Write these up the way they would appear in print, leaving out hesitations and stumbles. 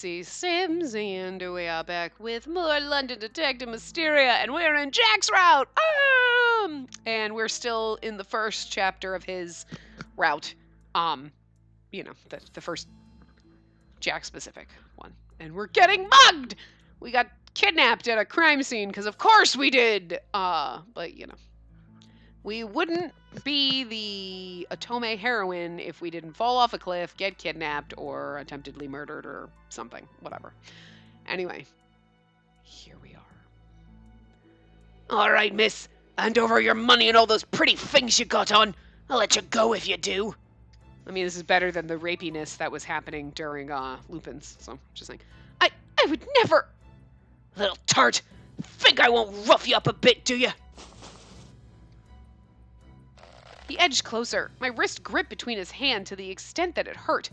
Spacey Sims, and we are back with more London Detective Mysteria, and we're in Jack's route! And we're still in the first chapter of his route. The first Jack-specific one. And we're getting mugged! We got kidnapped at a crime scene, because of course we did! But, we wouldn't be the Otome heroine if we didn't fall off a cliff, get kidnapped, or attemptedly murdered, or something. Whatever. Anyway, here we are. Alright, miss. Hand over your money and all those pretty things you got on. I'll let you go if you do. I mean, this is better than the rapiness that was happening during Lupin's, so just saying. I would never... Little tart. Think I won't rough you up a bit, do you? He edged closer, my wrist gripped between his hand to the extent that it hurt.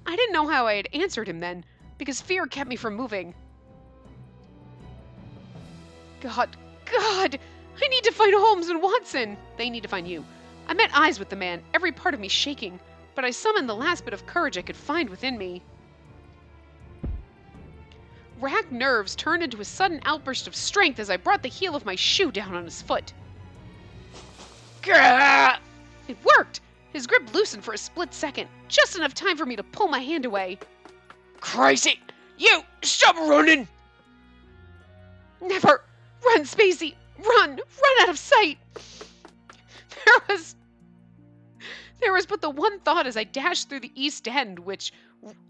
I didn't know how I had answered him then, because fear kept me from moving. God, I need to find Holmes and Watson. They need to find you. I met eyes with the man, every part of me shaking, but I summoned the last bit of courage I could find within me. Racked nerves turned into a sudden outburst of strength as I brought the heel of my shoe down on his foot. Gah! It worked! His grip loosened for a split second, just enough time for me to pull my hand away. Crazy! You! Stop running! Never! Run, Spacey! Run! Run out of sight! There was but the one thought as I dashed through the East End, which,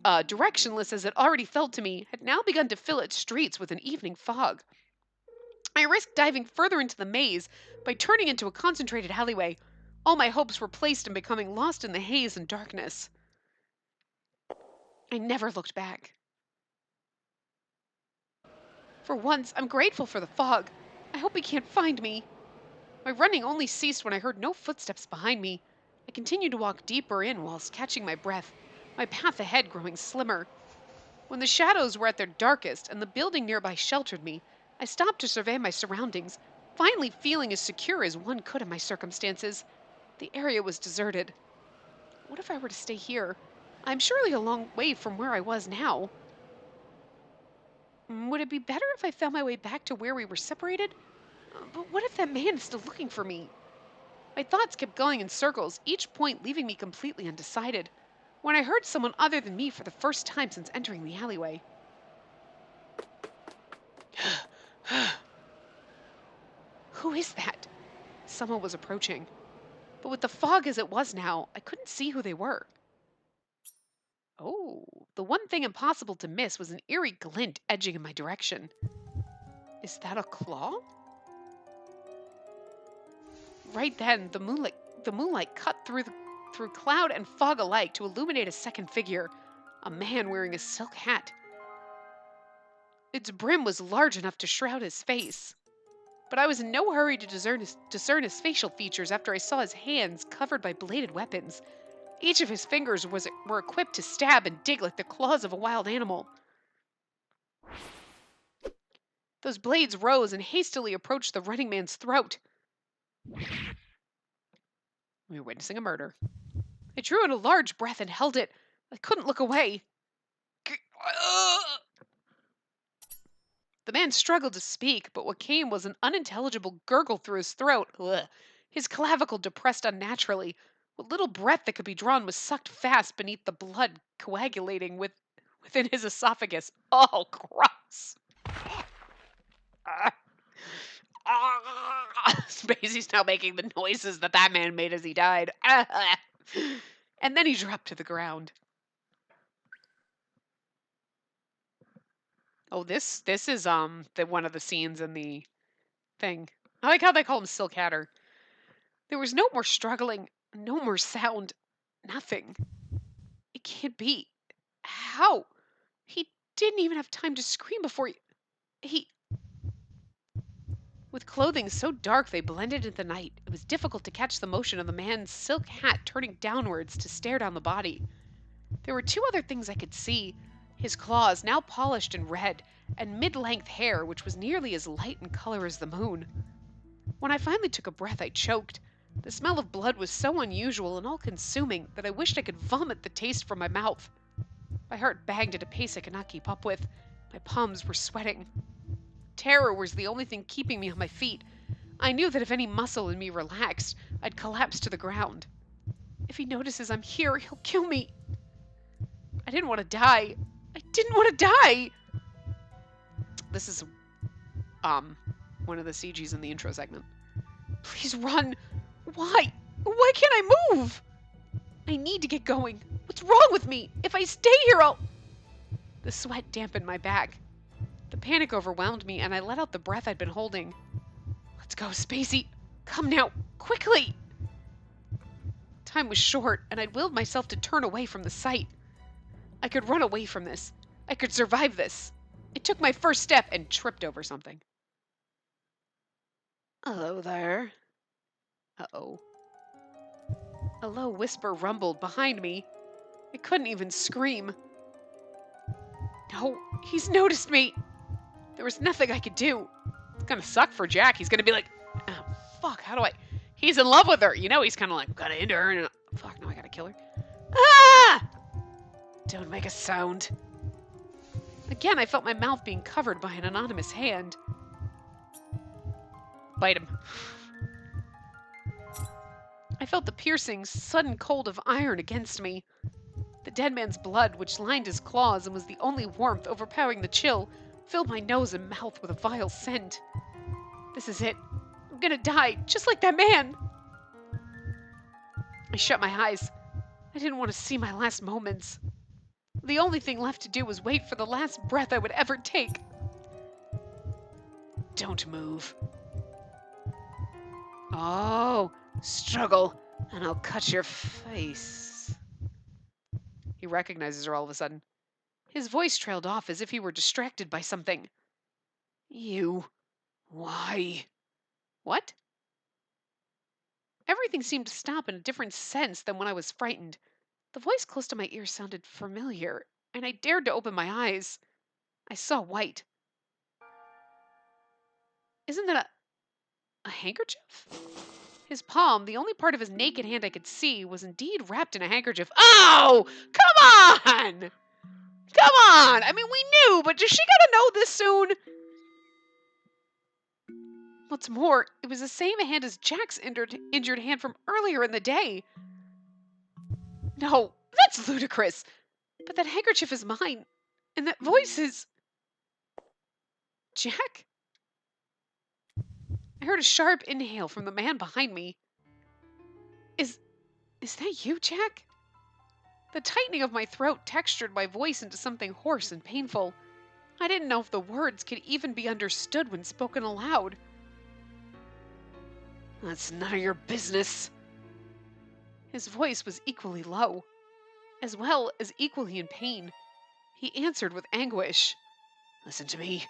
directionless as it already felt to me, had now begun to fill its streets with an evening fog. I risked diving further into the maze by turning into a concentrated alleyway. All my hopes were placed in becoming lost in the haze and darkness. I never looked back. For once, I'm grateful for the fog. I hope he can't find me. My running only ceased when I heard no footsteps behind me. I continued to walk deeper in whilst catching my breath, my path ahead growing slimmer. When the shadows were at their darkest and the building nearby sheltered me, I stopped to survey my surroundings, finally feeling as secure as one could in my circumstances. The area was deserted. What if I were to stay here? I'm surely a long way from where I was now. Would it be better if I found my way back to where we were separated? But what if that man is still looking for me? My thoughts kept going in circles, each point leaving me completely undecided, when I heard someone other than me for the first time since entering the alleyway. Who is that? Someone was approaching. But with the fog as it was now, I couldn't see who they were. Oh, the one thing impossible to miss was an eerie glint edging in my direction. Is that a claw? Right then, the moonlight cut through cloud and fog alike to illuminate a second figure, a man wearing a silk hat. Its brim was large enough to shroud his face. But I was in no hurry to discern his facial features after I saw his hands covered by bladed weapons. Each of his fingers were equipped to stab and dig like the claws of a wild animal. Those blades rose and hastily approached the running man's throat. We were witnessing a murder. I drew in a large breath and held it. I couldn't look away. The man struggled to speak, but what came was an unintelligible gurgle through his throat. Ugh. His clavicle depressed unnaturally. What little breath that could be drawn was sucked fast beneath the blood coagulating within his esophagus. Oh, gross. Spacey's now making the noises that man made as he died. And then he dropped to the ground. Oh, this is one of the scenes in the thing. I like how they call him Silk Hatter. There was no more struggling, no more sound, nothing. It can't be. How? He didn't even have time to scream before he... With clothing so dark they blended into the night, it was difficult to catch the motion of the man's silk hat turning downwards to stare down the body. There were two other things I could see. His claws, now polished and red, and mid-length hair, which was nearly as light in color as the moon. When I finally took a breath, I choked. The smell of blood was so unusual and all-consuming that I wished I could vomit the taste from my mouth. My heart banged at a pace I could not keep up with. My palms were sweating. Terror was the only thing keeping me on my feet. I knew that if any muscle in me relaxed, I'd collapse to the ground. If he notices I'm here, he'll kill me. I didn't want to die. I didn't want to die! This is, one of the CGs in the intro segment. Please run! Why? Why can't I move? I need to get going. What's wrong with me? If I stay here, I'll... The sweat dampened my back. The panic overwhelmed me, and I let out the breath I'd been holding. Let's go, Spacey. Come now, quickly! Time was short, and I'd willed myself to turn away from the sight. I could run away from this. I could survive this. I took my first step and tripped over something. Hello there. Uh-oh. A low whisper rumbled behind me. I couldn't even scream. No, he's noticed me. There was nothing I could do. It's gonna suck for Jack. He's gonna be like, oh, fuck, how do I... He's in love with her. You know, he's kind of like, gotta end her. And fuck, no, I gotta kill her. Ah! Don't make a sound. Again, I felt my mouth being covered by an anonymous hand. Bite him. I felt the piercing, sudden cold of iron against me. The dead man's blood, which lined his claws and was the only warmth overpowering the chill, filled my nose and mouth with a vile scent. This is it. I'm gonna die, just like that man. I shut my eyes. I didn't want to see my last moments. The only thing left to do was wait for the last breath I would ever take. Don't move. Oh, struggle, and I'll cut your face. He recognizes her all of a sudden. His voice trailed off as if he were distracted by something. You. Why? What? Everything seemed to stop in a different sense than when I was frightened. The voice close to my ear sounded familiar, and I dared to open my eyes. I saw white. Isn't that a handkerchief? His palm, the only part of his naked hand I could see, was indeed wrapped in a handkerchief. Oh! Come on! Come on! I mean, we knew, but does she gotta know this soon? What's more, it was the same hand as Jack's injured hand from earlier in the day. No, that's ludicrous. But that handkerchief is mine. And that voice is... Jack? I heard a sharp inhale from the man behind me. Is that you, Jack? The tightening of my throat textured my voice into something hoarse and painful. I didn't know if the words could even be understood when spoken aloud. That's none of your business. His voice was equally low, as well as equally in pain. He answered with anguish. Listen to me.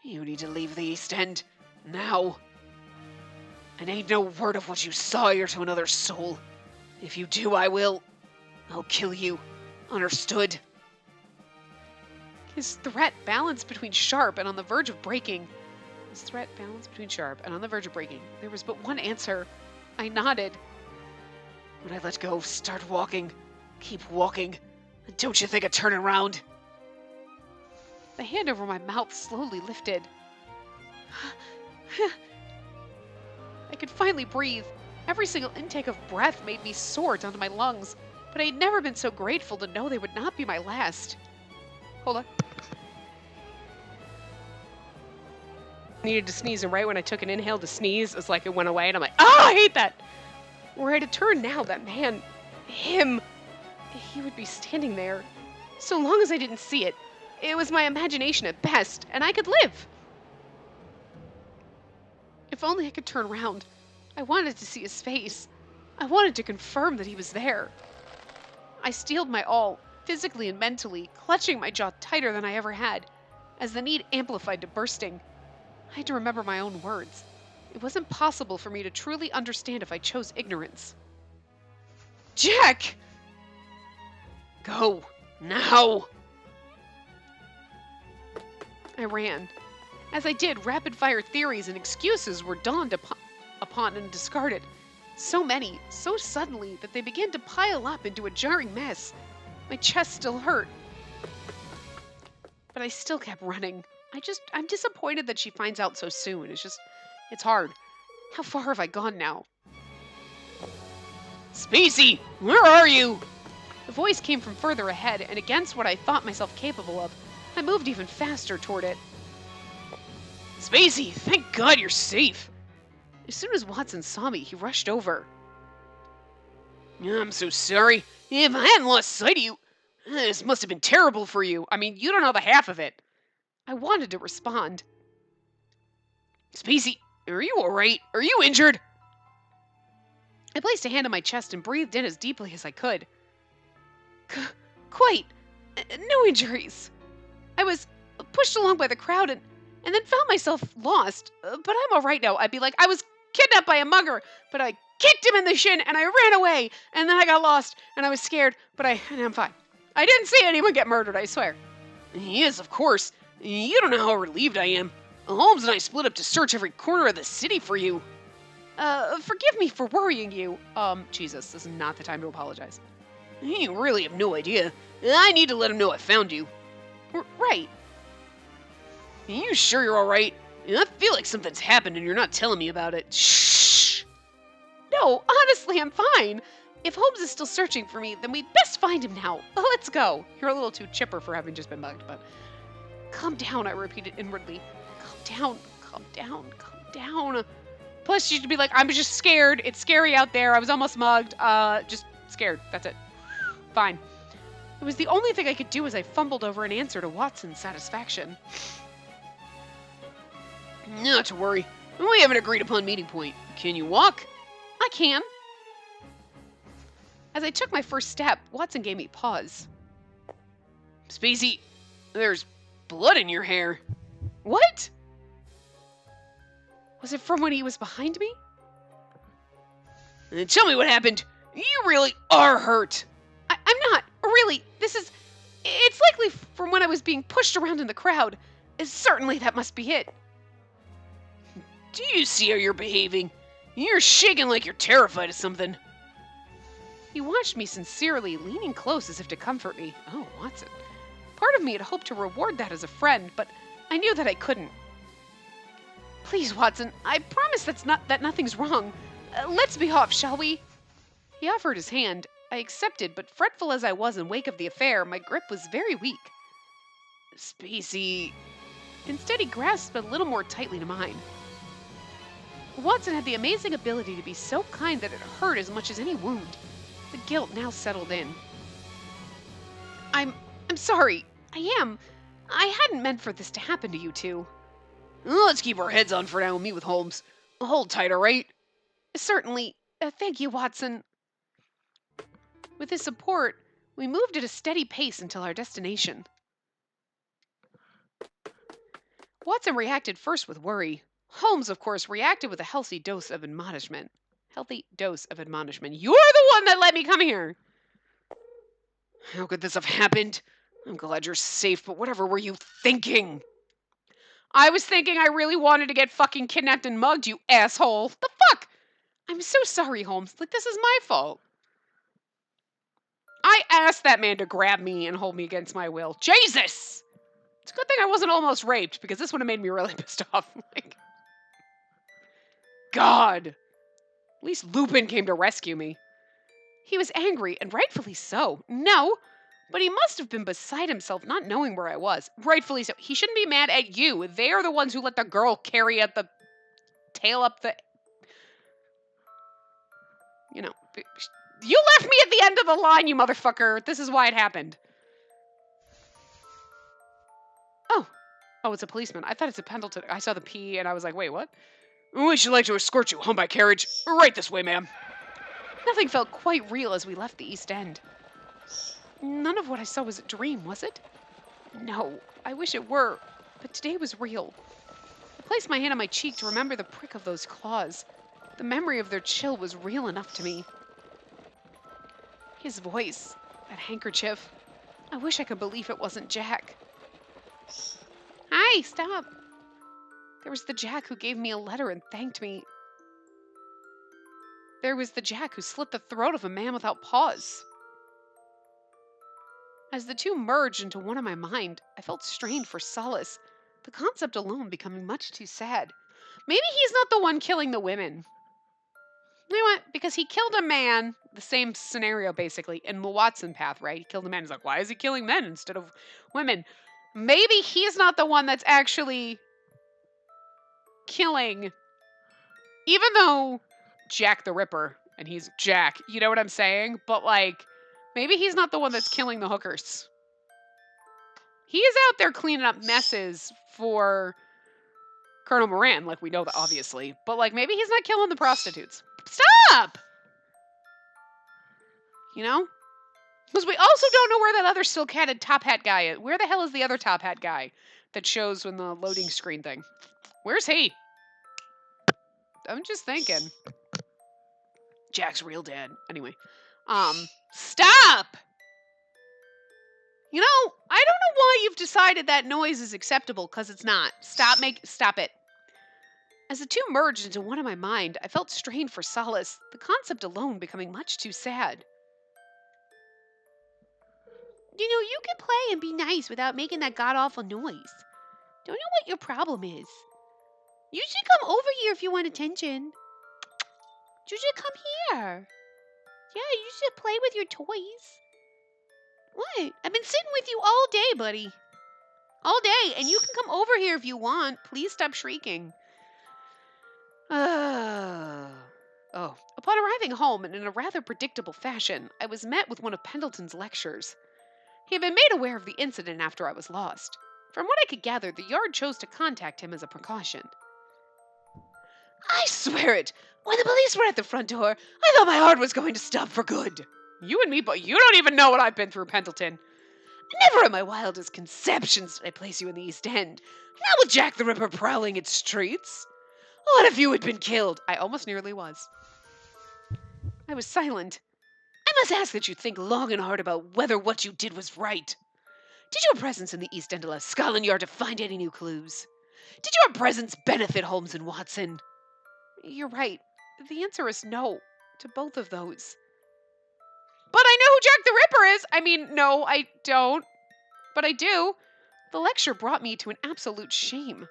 You need to leave the East End, now. And ain't no word of what you saw here to another soul. If you do, I'll kill you. Understood? His threat balanced between sharp and on the verge of breaking. There was but one answer. I nodded. When I let go, start walking. Keep walking. And don't you think of turning around? The hand over my mouth slowly lifted. I could finally breathe. Every single intake of breath made me soar down to my lungs, but I had never been so grateful to know they would not be my last. Hold on. I needed to sneeze, and right when I took an inhale to sneeze, it's like it went away, and I'm like, oh, I hate that! Were I to turn now, that man, him, he would be standing there. So long as I didn't see it, it was my imagination at best, and I could live. If only I could turn around. I wanted to see his face. I wanted to confirm that he was there. I steeled my all, physically and mentally, clutching my jaw tighter than I ever had, as the need amplified to bursting. I had to remember my own words. It wasn't possible for me to truly understand if I chose ignorance. Jack! Go, now! I ran. As I did, rapid-fire theories and excuses were dawned upon and discarded. So many, so suddenly, that they began to pile up into a jarring mess. My chest still hurt. but I still kept running. I'm disappointed that she finds out so soon. It's hard. How far have I gone now? Spacey, where are you? The voice came from further ahead, and against what I thought myself capable of, I moved even faster toward it. Spacey, thank God you're safe. As soon as Watson saw me, he rushed over. I'm so sorry. If I hadn't lost sight of you, this must have been terrible for you. I mean, you don't know the half of it. I wanted to respond. Spacey, are you alright? Are you injured? I placed a hand on my chest and breathed in as deeply as I could. Quite. No injuries. I was pushed along by the crowd and then found myself lost. But I'm alright now. I'd be like, I was kidnapped by a mugger, but I kicked him in the shin and I ran away. And then I got lost and I was scared, but I'm fine. I didn't see anyone get murdered, I swear. Yes, of course. You don't know how relieved I am. Holmes and I split up to search every corner of the city for you. Forgive me for worrying you. Jesus, this is not the time to apologize. You really have no idea. I need to let him know I found you. Right. You sure you're alright? I feel like something's happened and you're not telling me about it. Shh! No, honestly, I'm fine. If Holmes is still searching for me, then we'd best find him now. Let's go. You're a little too chipper for having just been mugged, but... Calm down, I repeated inwardly. Calm down, calm down, calm down. Plus, you should be like, I'm just scared. It's scary out there. I was almost mugged. Just scared. That's it. Fine. It was the only thing I could do as I fumbled over an answer to Watson's satisfaction. Not to worry. We have an agreed upon meeting point. Can you walk? I can. As I took my first step, Watson gave me pause. Spacey, there's blood in your hair. What? Was it from when he was behind me? Tell me what happened. You really are hurt. I'm not. Really. It's likely from when I was being pushed around in the crowd. Certainly that must be it. Do you see how you're behaving? You're shaking like you're terrified of something. He watched me sincerely, leaning close as if to comfort me. Oh, Watson. Part of me had hoped to reward that as a friend, but I knew that I couldn't. Please, Watson, I promise that nothing's wrong. Let's be off, shall we? He offered his hand. I accepted, but fretful as I was in wake of the affair, my grip was very weak. Spacey. Instead, he grasped a little more tightly to mine. Watson had the amazing ability to be so kind that it hurt as much as any wound. The guilt now settled in. I'm sorry. I am. I hadn't meant for this to happen to you two. Let's keep our heads on for now and meet with Holmes. Hold tight, all right? Certainly. Thank you, Watson. With his support, we moved at a steady pace until our destination. Watson reacted first with worry. Holmes, of course, reacted with a healthy dose of admonishment. You're the one that let me come here! How could this have happened? I'm glad you're safe, but whatever were you thinking? I was thinking I really wanted to get fucking kidnapped and mugged, you asshole. The fuck? I'm so sorry, Holmes. This is my fault. I asked that man to grab me and hold me against my will. Jesus! It's a good thing I wasn't almost raped, because this would have made me really pissed off. God! At least Lupin came to rescue me. He was angry, and rightfully so. No, but he must have been beside himself, not knowing where I was. Rightfully so. He shouldn't be mad at you. They are the ones who let the girl carry at the tail up the... You left me at the end of the line, you motherfucker. This is why it happened. Oh, it's a policeman. I thought it's a Pendleton. I saw the P, and I was like, wait, what? We should like to escort you home by carriage. Right this way, ma'am. Nothing felt quite real as we left the East End. None of what I saw was a dream, was it? No, I wish it were, but today was real. I placed my hand on my cheek to remember the prick of those claws. The memory of their chill was real enough to me. His voice, that handkerchief. I wish I could believe it wasn't Jack. Hi, stop. There was the Jack who gave me a letter and thanked me. There was the Jack who slit the throat of a man without pause. As the two merged into one in my mind, I felt strained for solace, the concept alone becoming much too sad. Maybe he's not the one killing the women. You know what? Because he killed a man, the same scenario basically, in the Watson path, right? He killed a man. He's like, why is he killing men instead of women? Maybe he's not the one that's actually killing, even though Jack the Ripper, and he's Jack, you know what I'm saying? But like, maybe he's not the one that's killing the hookers. He is out there cleaning up messes for Colonel Moran, like we know that obviously. But like, maybe he's not killing the prostitutes. Stop! You know? Because we also don't know where that other silk-hatted top hat guy is. Where the hell is the other top hat guy that shows when the loading screen thing? Where's he? I'm just thinking. Jack's real dad. Anyway. Stop! You know, I don't know why you've decided that noise is acceptable, because it's not. Stop it. As the two merged into one in my mind, I felt strained for solace, the concept alone becoming much too sad. You know, you can play and be nice without making that god-awful noise. Don't know what your problem is. You should come over here if you want attention. You should come here. Yeah, you should play with your toys. What? I've been sitting with you all day, buddy. All day, and you can come over here if you want. Please stop shrieking. Oh. Upon arriving home, and in a rather predictable fashion, I was met with one of Pendleton's lectures. He had been made aware of the incident after I was lost. From what I could gather, the Yard chose to contact him as a precaution. I swear it! When the police were at the front door, I thought my heart was going to stop for good. You and me, but you don't even know what I've been through, Pendleton. Never in my wildest conceptions did I place you in the East End. Not with Jack the Ripper prowling its streets. What if you had been killed? I almost nearly was. I was silent. I must ask that you think long and hard about whether what you did was right. Did your presence in the East End allow Scotland Yard to find any new clues? Did your presence benefit Holmes and Watson? You're right. The answer is no to both of those. But I know who Jack the Ripper is! I mean, no, I don't. But I do. The lecture brought me to an absolute shame.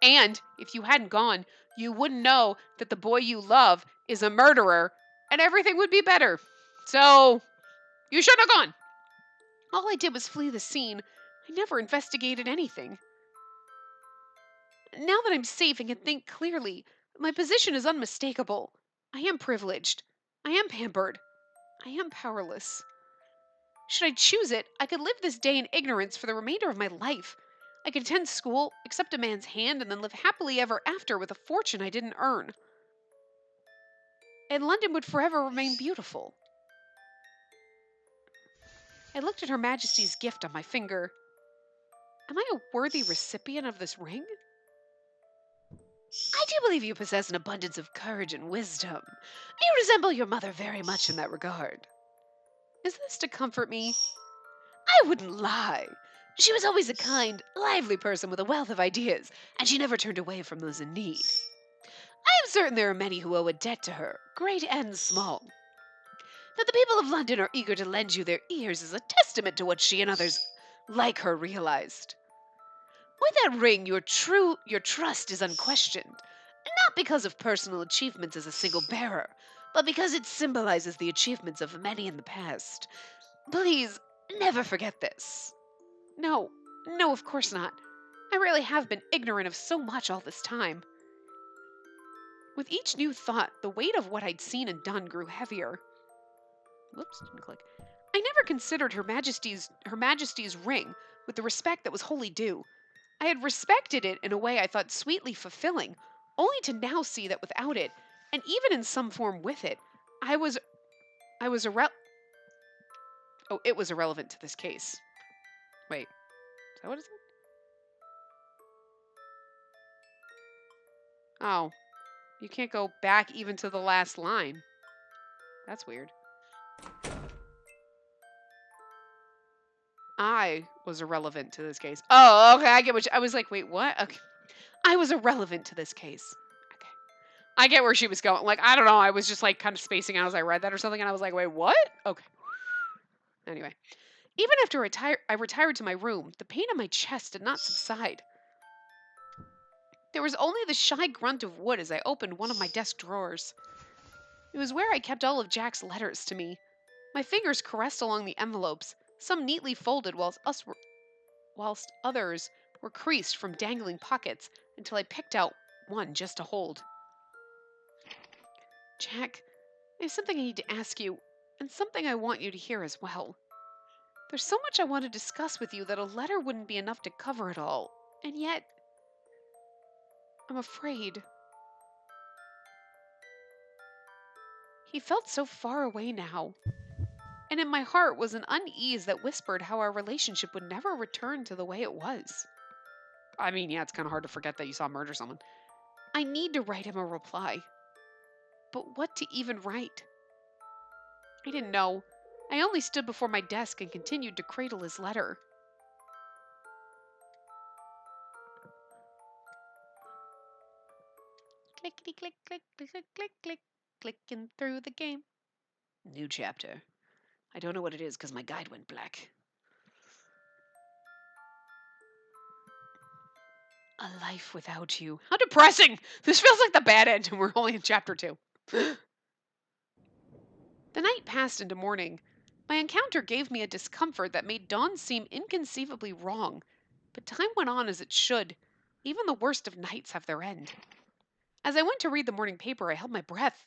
And if you hadn't gone, you wouldn't know that the boy you love is a murderer, and everything would be better. So, you shouldn't have gone. All I did was flee the scene. I never investigated anything. Now that I'm safe and can think clearly, my position is unmistakable. I am privileged. I am pampered. I am powerless. Should I choose it, I could live this day in ignorance for the remainder of my life. I could attend school, accept a man's hand, and then live happily ever after with a fortune I didn't earn. And London would forever remain beautiful. I looked at Her Majesty's gift on my finger. Am I a worthy recipient of this ring? I do believe you possess an abundance of courage and wisdom. You resemble your mother very much in that regard. Is this to comfort me? I wouldn't lie. She was always a kind, lively person with a wealth of ideas, and she never turned away from those in need. I am certain there are many who owe a debt to her, great and small. That the people of London are eager to lend you their ears is a testament to what she and others like her realized. With that ring, your trust is unquestioned, not because of personal achievements as a single bearer, but because it symbolizes the achievements of many in the past. Please, never forget this. No, of course not. I really have been ignorant of so much all this time. With each new thought, the weight of what I'd seen and done grew heavier. Whoops, didn't click. I never considered Her Majesty's ring with the respect that was wholly due. I had respected it in a way I thought sweetly fulfilling, only to now see that without it, and even in some form with it, it was irrelevant to this case. Wait, is that what it said? Oh, you can't go back even to the last line. That's weird. I was irrelevant to this case. Oh, okay, I get what I was like, wait, what? Okay. I was irrelevant to this case. Okay. I get where she was going. Like, I don't know, I was just like kind of spacing out as I read that or something, and I was like, wait, what? Okay. Anyway. Even after I retired to my room, the pain in my chest did not subside. There was only the shy grunt of wood as I opened one of my desk drawers. It was where I kept all of Jack's letters to me. My fingers caressed along the envelopes, some neatly folded whilst others were creased from dangling pockets until I picked out one just to hold. Jack, there's something I need to ask you, and something I want you to hear as well. There's so much I want to discuss with you that a letter wouldn't be enough to cover it all, and yet, I'm afraid. He felt so far away now, and in my heart was an unease that whispered how our relationship would never return to the way it was. I mean, yeah, it's kind of hard to forget that you saw murder someone. I need to write him a reply. But what to even write? I didn't know. I only stood before my desk and continued to cradle his letter. Clickety click, click, click, click, click, click, clicking through the game. New chapter. I don't know what it is because my guide went black. A life without you. How depressing! This feels like the bad end and we're only in chapter 2. The night passed into morning. My encounter gave me a discomfort that made dawn seem inconceivably wrong. But time went on as it should. Even the worst of nights have their end. As I went to read the morning paper, I held my breath.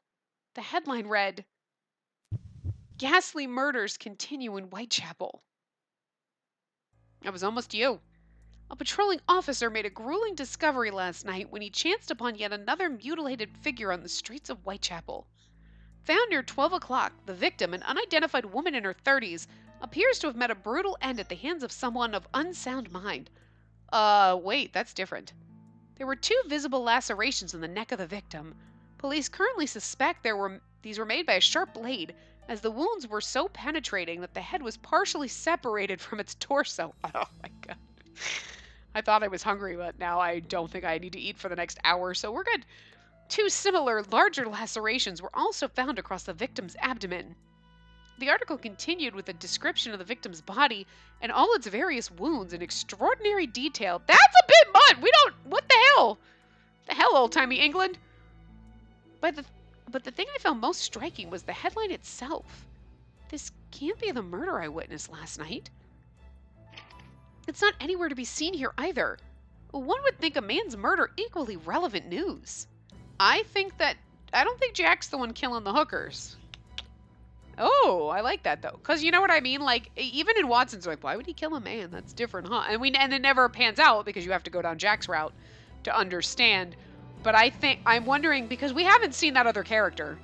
The headline read, Ghastly Murders Continue in Whitechapel. That was almost you. A patrolling officer made a grueling discovery last night when he chanced upon yet another mutilated figure on the streets of Whitechapel. Found near 12 o'clock, the victim, an unidentified woman in her 30s, appears to have met a brutal end at the hands of someone of unsound mind. Wait, that's different. There were 2 visible lacerations in the neck of the victim. Police currently suspect these were made by a sharp blade, as the wounds were so penetrating that the head was partially separated from its torso. Oh my god. I thought I was hungry, but now I don't think I need to eat for the next hour, so we're good. 2 similar, larger lacerations were also found across the victim's abdomen. The article continued with a description of the victim's body and all its various wounds in extraordinary detail. That's a bit much! What the hell? The hell, old-timey England? But the thing I found most striking was the headline itself. This can't be the murder I witnessed last night. It's not anywhere to be seen here either. One would think a man's murder equally relevant news. I don't think Jack's the one killing the hookers. Oh, I like that though. Cause you know what I mean? Like, even in Watson's like, why would he kill a man? That's different, huh? And it never pans out because you have to go down Jack's route to understand. But I'm wondering, because we haven't seen that other character.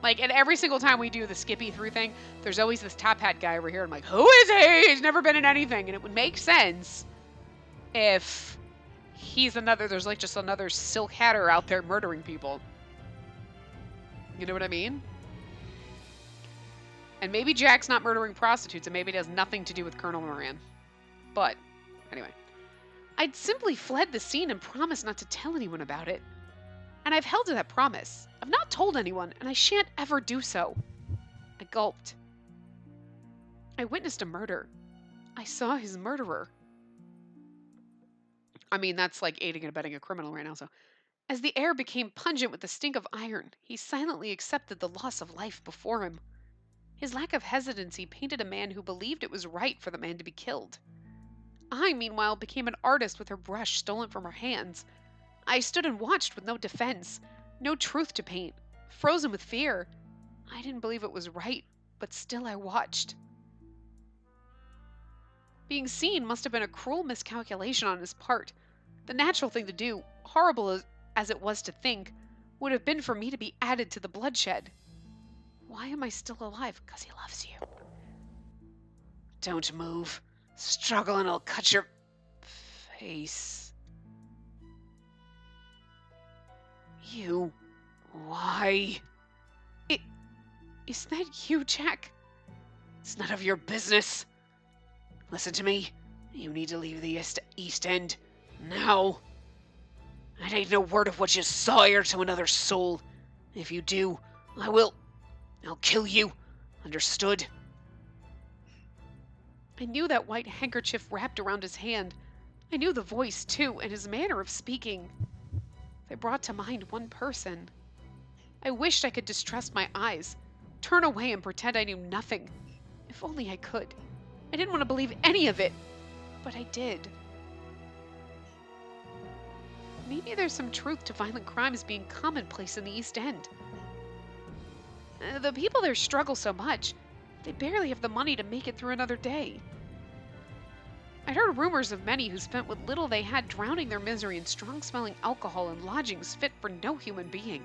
Like, and every single time we do the Skippy through thing, there's always this top hat guy over here. I'm like, who is he? He's never been in anything. And it would make sense if there's like just another silk hatter out there murdering people. You know what I mean? And maybe Jack's not murdering prostitutes, and maybe it has nothing to do with Colonel Moran. But, anyway. I'd simply fled the scene and promised not to tell anyone about it. And I've held to that promise. I've not told anyone, and I shan't ever do so. I gulped. I witnessed a murder. I saw his murderer. I mean, that's like aiding and abetting a criminal right now, so. As the air became pungent with the stink of iron, he silently accepted the loss of life before him. His lack of hesitancy painted a man who believed it was right for the man to be killed. I, meanwhile, became an artist with her brush stolen from her hands. I stood and watched with no defense, no truth to paint, frozen with fear. I didn't believe it was right, but still I watched. Being seen must have been a cruel miscalculation on his part. The natural thing to do, horrible as it was to think, would have been for me to be added to the bloodshed. Why am I still alive? 'Cause he loves you. Don't move. Struggle and I'll cut your face. You. Why? Is that you, Jack? It's none of your business. Listen to me. You need to leave the East End. Now. I ain't no word of what you saw here to another soul. If you do, I'll kill you. Understood? I knew that white handkerchief wrapped around his hand. I knew the voice, too, and his manner of speaking. They brought to mind one person. I wished I could distrust my eyes, turn away and pretend I knew nothing. If only I could. I didn't want to believe any of it, but I did. Maybe there's some truth to violent crimes being commonplace in the East End. The people there struggle so much, they barely have the money to make it through another day. I'd heard rumors of many who spent what little they had drowning their misery in strong-smelling alcohol and lodgings fit for no human being.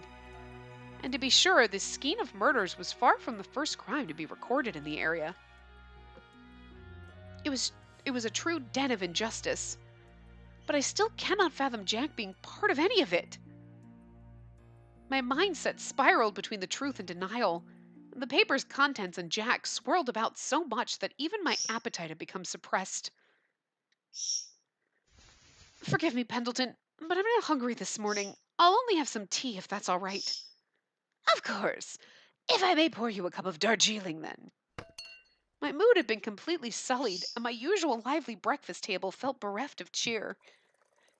And to be sure, this skein of murders was far from the first crime to be recorded in the area. It was a true den of injustice, but I still cannot fathom Jack being part of any of it. My mindset spiraled between the truth and denial. The paper's contents and Jack swirled about so much that even my appetite had become suppressed. Forgive me, Pendleton, but I'm not hungry this morning. I'll only have some tea if that's all right. Of course. If I may pour you a cup of Darjeeling, then. My mood had been completely sullied, and my usual lively breakfast table felt bereft of cheer.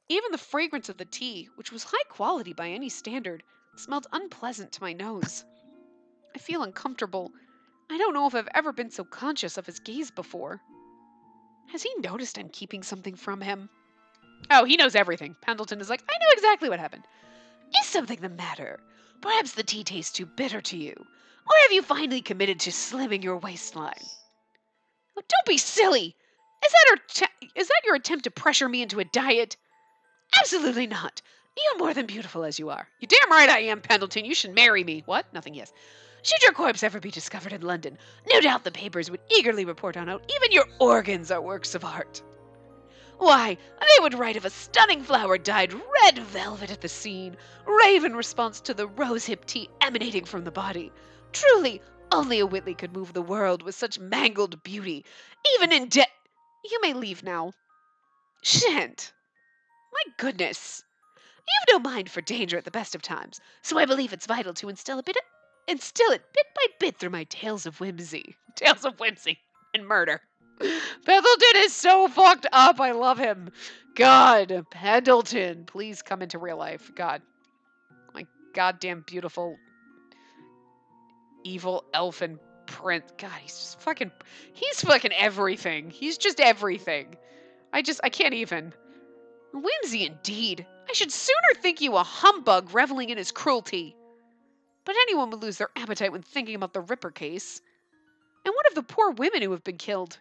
Even the fragrance of the tea, which was high quality by any standard, smelled unpleasant to my nose. I feel uncomfortable. I don't know if I've ever been so conscious of his gaze before. Has he noticed I'm keeping something from him? Oh, he knows everything. Pendleton is like, I know exactly what happened. Is something the matter? Perhaps the tea tastes too bitter to you. Or have you finally committed to slimming your waistline? Oh, don't be silly! Is that your attempt to pressure me into a diet? Absolutely not. You're more than beautiful as you are. You're damn right I am, Pendleton. You should marry me. What? Nothing, yes. Should your corpse ever be discovered in London, no doubt the papers would eagerly report on how even your organs are works of art. Why, they would write of a stunning flower dyed red velvet at the scene, rave in response to the rosehip tea emanating from the body. Truly, only a Whitley could move the world with such mangled beauty, even in death. You may leave now. Shan't. My goodness. You've no mind for danger at the best of times, so I believe it's vital to instill it bit by bit through my tales of whimsy. Tales of whimsy and murder. Pendleton is so fucked up. I love him. God, Pendleton, please come into real life. God, my goddamn beautiful, evil elfin prince. God, he's fucking everything. He's just everything. I can't even. Whimsy indeed. I should sooner think you a humbug reveling in his cruelty. But anyone would lose their appetite when thinking about the Ripper case. And what of the poor women who have been killed?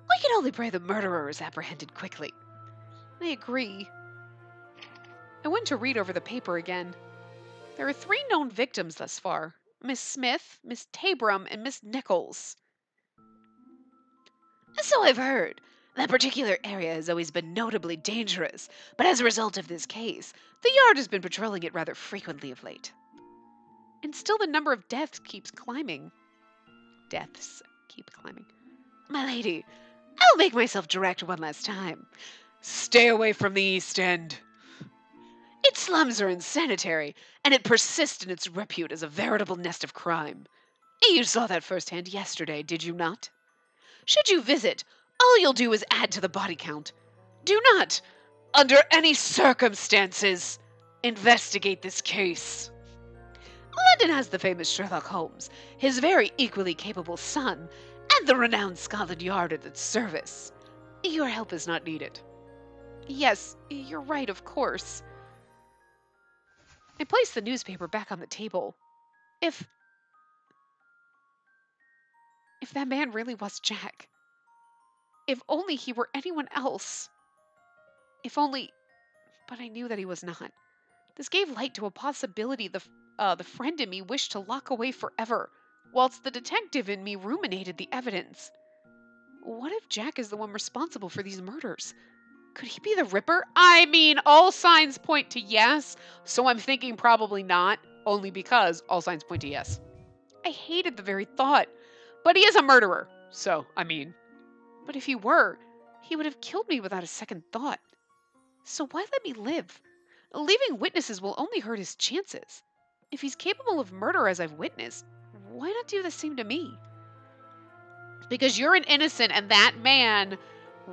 We can only pray the murderer is apprehended quickly. I agree. I went to read over the paper again. There are 3 known victims thus far. Miss Smith, Miss Tabram, and Miss Nichols. So I've heard. That particular area has always been notably dangerous, but as a result of this case, the Yard has been patrolling it rather frequently of late. And still the number of deaths keeps climbing. Deaths keep climbing. My lady, I'll make myself direct one last time. Stay away from the East End. Its slums are insanitary, and it persists in its repute as a veritable nest of crime. You saw that firsthand yesterday, did you not? Should you visit, all you'll do is add to the body count. Do not, under any circumstances, investigate this case. London has the famous Sherlock Holmes, his very equally capable son, and the renowned Scotland Yard at its service. Your help is not needed. Yes, you're right, of course. I placed the newspaper back on the table. If that man really was Jack. If only he were anyone else. If only... But I knew that he was not. This gave light to a possibility the friend in me wished to lock away forever, whilst the detective in me ruminated the evidence. What if Jack is the one responsible for these murders? Could he be the Ripper? I mean, all signs point to yes, so I'm thinking probably not, only because all signs point to yes. I hated the very thought. But he is a murderer, so, I mean. But if he were, he would have killed me without a second thought. So why let me live? Leaving witnesses will only hurt his chances. If he's capable of murder as I've witnessed, why not do the same to me? Because you're an innocent, and that man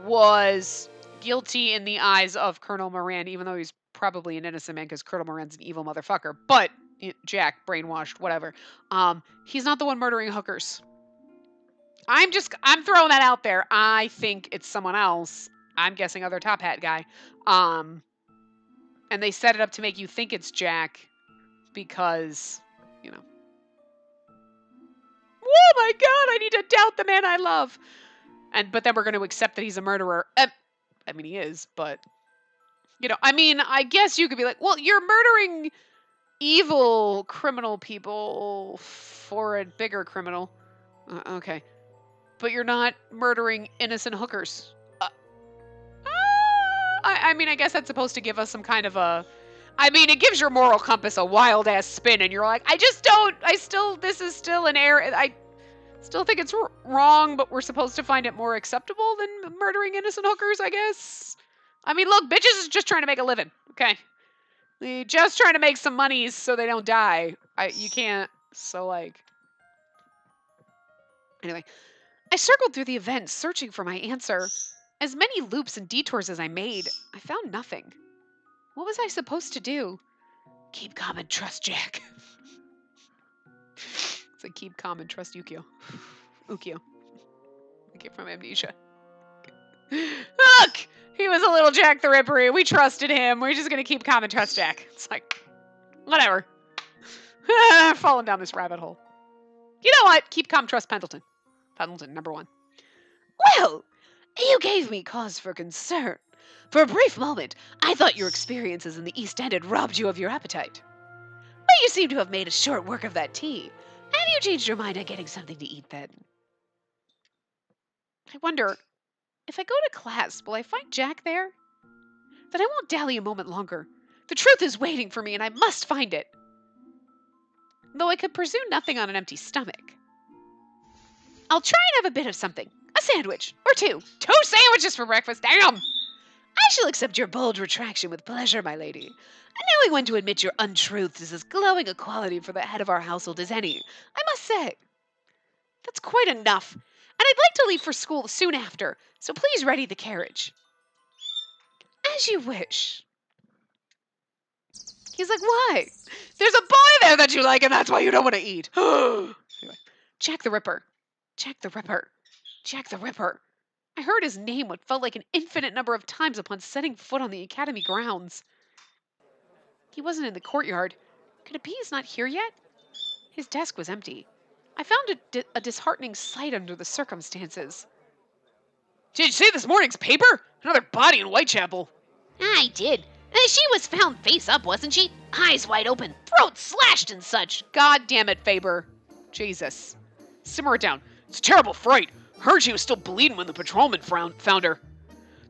was guilty in the eyes of Colonel Moran, even though he's probably an innocent man because Colonel Moran's an evil motherfucker. But Jack, brainwashed, whatever. He's not the one murdering hookers. I'm throwing that out there. I think it's someone else. I'm guessing other top hat guy. And they set it up to make you think it's Jack because, oh my God, I need to doubt the man I love. But then we're going to accept that he's a murderer. I mean, he is, but, I guess you could be like, well, you're murdering evil criminal people for a bigger criminal. Okay. But you're not murdering innocent hookers. I guess that's supposed to give us some kind of a... it gives your moral compass a wild-ass spin, and you're like, this is still an error. I still think it's wrong, but we're supposed to find it more acceptable than murdering innocent hookers, I guess. Look, bitches is just trying to make a living, okay? They're just trying to make some monies so they don't die. You can't, so, Anyway, I circled through the event, searching for my answer. As many loops and detours as I made, I found nothing. What was I supposed to do? Keep calm and trust Jack. It's like keep calm and trust Ukyo. Ukyo. I get from Amnesia. Look! He was a little Jack the Ripper. We trusted him. We're just gonna keep calm and trust Jack. It's like, whatever. Falling down this rabbit hole. You know what? Keep calm, trust Pendleton. Pendleton, number 1. Well, you gave me cause for concern. For a brief moment, I thought your experiences in the East End had robbed you of your appetite. But you seem to have made a short work of that tea. Have you changed your mind on getting something to eat then? I wonder, if I go to class, will I find Jack there? Then I won't dally a moment longer. The truth is waiting for me, and I must find it. Though I could pursue nothing on an empty stomach. I'll try and have a bit of something. A sandwich, or 2. 2 sandwiches for breakfast, damn! I shall accept your bold retraction with pleasure, my lady. And knowing when to admit your untruths is as glowing a quality for the head of our household as any, I must say. That's quite enough, and I'd like to leave for school soon after, so please ready the carriage. As you wish. He's like, why? There's a boy there that you like, and that's why you don't want to eat. Anyway, Jack the Ripper. Jack the Ripper. Jack the Ripper. I heard his name what felt like an infinite number of times upon setting foot on the academy grounds. He wasn't in the courtyard. Could it be he's not here yet? His desk was empty. I found a disheartening sight under the circumstances. Did you see this morning's paper? Another body in Whitechapel. I did. She was found face up, wasn't she? Eyes wide open, throat slashed and such. God damn it, Faber. Jesus. Simmer it down. It's a terrible fright. Heard she was still bleeding when the patrolman found her.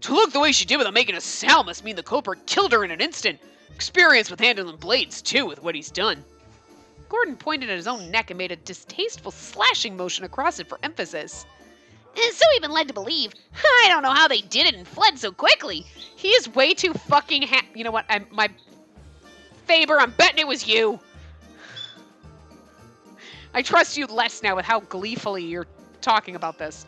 To look the way she did without making a sound must mean the culprit killed her in an instant. Experience with handling blades, too, with what he's done. Gordon pointed at his own neck and made a distasteful slashing motion across it for emphasis. And so even led to believe, I don't know how they did it and fled so quickly. He is way too fucking you know what, Faber, I'm betting it was you. I trust you less now with how gleefully you're talking about this.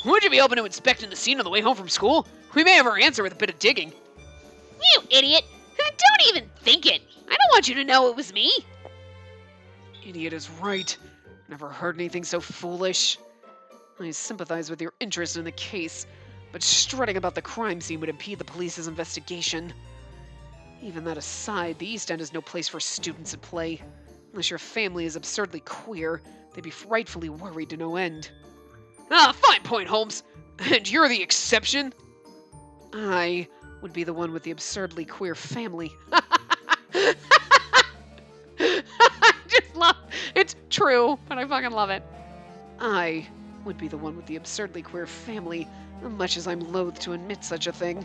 Would you be open to inspecting the scene on the way home from school? We may have our answer with a bit of digging. You idiot! Don't even think it! I don't want you to know it was me! Idiot is right. Never heard anything so foolish. I sympathize with your interest in the case, but strutting about the crime scene would impede the police's investigation. Even that aside, the East End is no place for students at play. Unless your family is absurdly queer, they'd be rightfully worried to no end. Ah, fine point, Holmes. And you're the exception? I would be the one with the absurdly queer family. Just love it's true, but I fucking love it. I would be the one with the absurdly queer family, much as I'm loath to admit such a thing.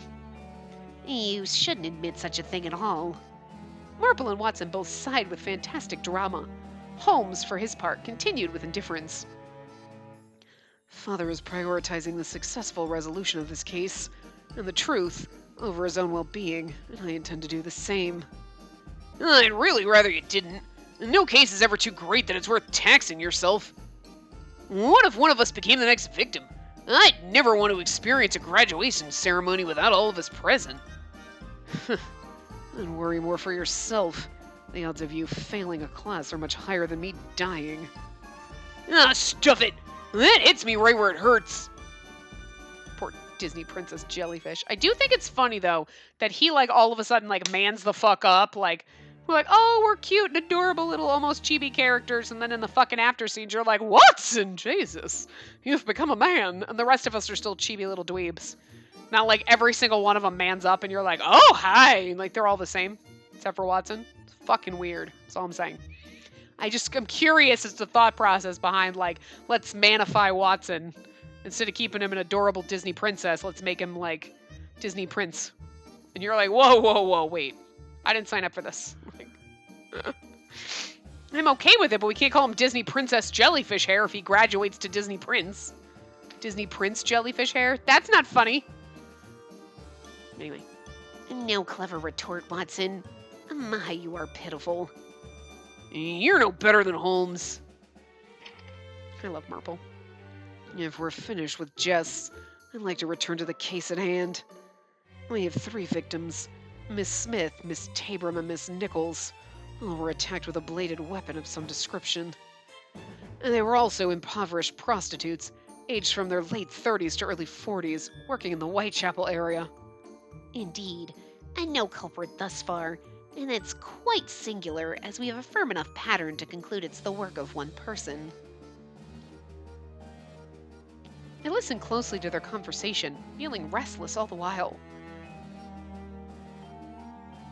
You shouldn't admit such a thing at all. Marple and Watson both sighed with fantastic drama. Holmes, for his part, continued with indifference. Father is prioritizing the successful resolution of this case, and the truth, over his own well-being, and I intend to do the same. I'd really rather you didn't. No case is ever too great that it's worth taxing yourself. What if one of us became the next victim? I'd never want to experience a graduation ceremony without all of us present. And worry more for yourself. The odds of you failing a class are much higher than me dying. Ah, stuff it! That hits me right where it hurts. Poor Disney Princess Jellyfish. I do think it's funny, though, that he, like, all of a sudden, like, mans the fuck up. Like, we're like, oh, we're cute and adorable little almost chibi characters. And then in the fucking after scenes, you're like, Watson, Jesus, you've become a man. And the rest of us are still chibi little dweebs. Not like every single one of them mans up and you're like, oh, hi. Like, they're all the same, except for Watson. It's fucking weird. That's all I'm saying. I'm curious as to the thought process behind, like, let's manify Watson. Instead of keeping him an adorable Disney princess, let's make him, like, Disney Prince. And you're like, whoa, whoa, whoa, wait. I didn't sign up for this. I'm okay with it, but we can't call him Disney Princess Jellyfish Hair if he graduates to Disney Prince. Disney Prince Jellyfish Hair? That's not funny. Anyway. No clever retort, Watson. My, you are pitiful. You're no better than Holmes. I love Marple. If we're finished with Jess, I'd like to return to the case at hand. We have 3 victims. Miss Smith, Miss Tabram, and Miss Nichols. All were attacked with a bladed weapon of some description. And they were also impoverished prostitutes, aged from their late 30s to early 40s, working in the Whitechapel area. Indeed, and no culprit thus far, and it's quite singular, as we have a firm enough pattern to conclude it's the work of one person. I listened closely to their conversation, feeling restless all the while.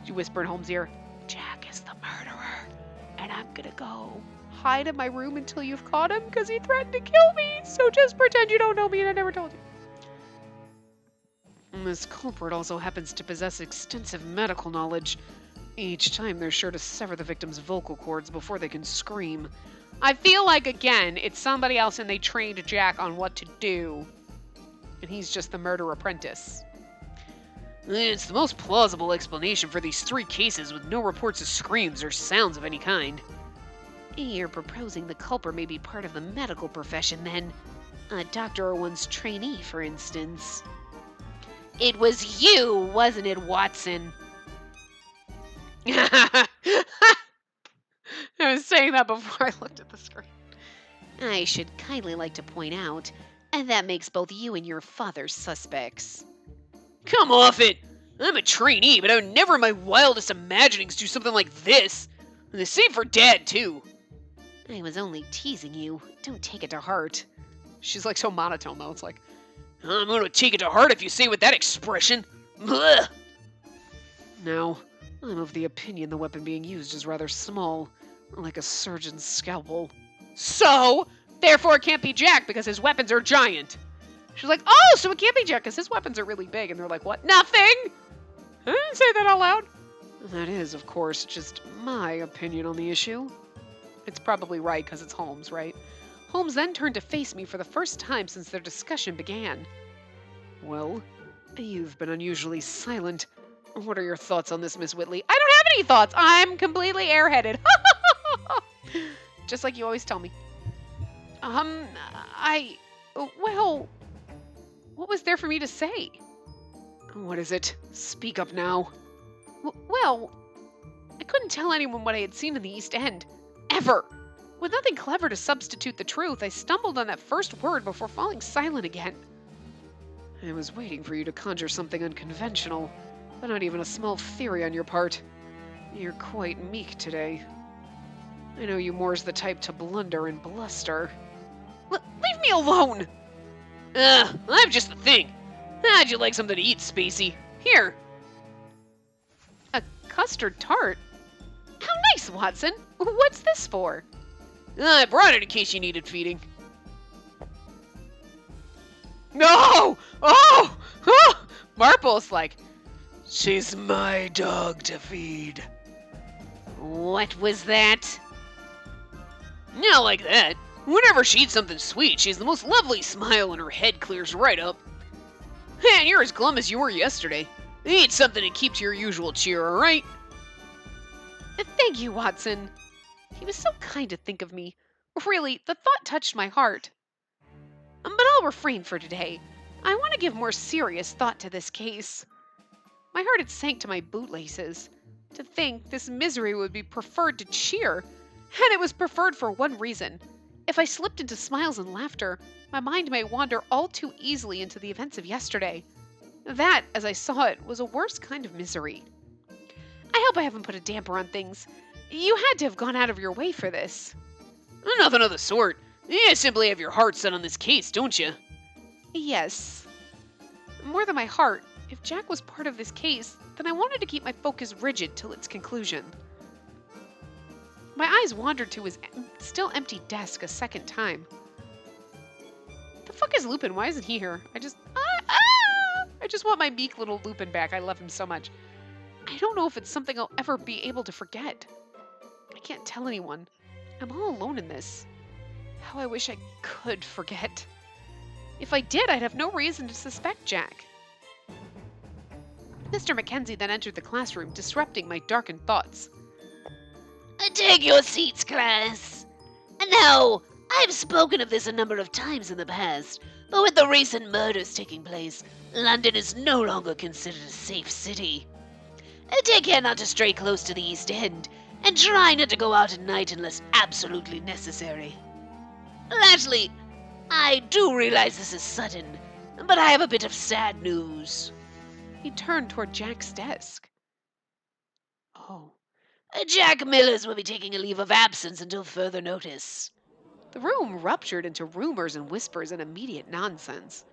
She whispered in Holmes' ear, Jack is the murderer, and I'm gonna go hide in my room until you've caught him, because he threatened to kill me, so just pretend you don't know me and I never told you. This culprit also happens to possess extensive medical knowledge. Each time they're sure to sever the victim's vocal cords before they can scream. I feel like, again, it's somebody else and they trained Jack on what to do. And he's just the murder apprentice. It's the most plausible explanation for these 3 cases with no reports of screams or sounds of any kind. You're proposing the culprit may be part of the medical profession, then? A doctor or one's trainee, for instance. It was you, wasn't it, Watson? I was saying that before I looked at the screen. I should kindly like to point out, and that makes both you and your father suspects. Come off it! I'm a trainee, but I would never in my wildest imaginings do something like this. And the same for Dad, too. I was only teasing you. Don't take it to heart. She's like so monotone, though. It's like, I'm going to take it to heart if you say it with that expression. Blech. No, I'm of the opinion the weapon being used is rather small, like a surgeon's scalpel. So, therefore it can't be Jack because his weapons are giant. She's like, oh, so it can't be Jack because his weapons are really big. And they're like, what? Nothing! I didn't say that out loud. That is, of course, just my opinion on the issue. It's probably right because it's Holmes, right? Holmes then turned to face me for the first time since their discussion began. Well, you've been unusually silent. What are your thoughts on this, Miss Whitley? I don't have any thoughts. I'm completely airheaded. Just like you always tell me. Well, what was there for me to say? What is it? Speak up now. Well, I couldn't tell anyone what I had seen in the East End. Ever. With nothing clever to substitute the truth, I stumbled on that first word before falling silent again. I was waiting for you to conjure something unconventional, but not even a small theory on your part. You're quite meek today. I know you more's the type to blunder and bluster. Leave me alone! I'm just the thing. How'd you like something to eat, Spacey? Here. A custard tart? How nice, Watson! What's this for? I brought it in case you needed feeding. No! Oh! Marple's like, she's my dog to feed. What was that? Not like that. Whenever she eats something sweet, she has the most lovely smile and her head clears right up. Man, you're as glum as you were yesterday. Eat something to keep to your usual cheer, alright? Thank you, Watson. He was so kind to think of me. Really, the thought touched my heart. But I'll refrain for today. I want to give more serious thought to this case. My heart had sank to my bootlaces. To think this misery would be preferred to cheer. And it was preferred for one reason. If I slipped into smiles and laughter, my mind may wander all too easily into the events of yesterday. That, as I saw it, was a worse kind of misery. I hope I haven't put a damper on things. You had to have gone out of your way for this. Nothing of the sort. You simply have your heart set on this case, don't you? Yes. More than my heart, if Jack was part of this case, then I wanted to keep my focus rigid till its conclusion. My eyes wandered to his still empty desk a second time. The fuck is Lupin? Why isn't he here? I just want my meek little Lupin back. I love him so much. I don't know if it's something I'll ever be able to forget. I can't tell anyone. I'm all alone in this. How I wish I could forget. If I did, I'd have no reason to suspect Jack. Mr. Mackenzie then entered the classroom, disrupting my darkened thoughts. Take your seats, class. And now, I've spoken of this a number of times in the past, but with the recent murders taking place, London is no longer considered a safe city. Take care not to stray close to the East End, and try not to go out at night unless absolutely necessary. Lastly, I do realize this is sudden, but I have a bit of sad news. He turned toward Jack's desk. Oh. Jack Millers will be taking a leave of absence until further notice. The room ruptured into rumors and whispers and immediate nonsense.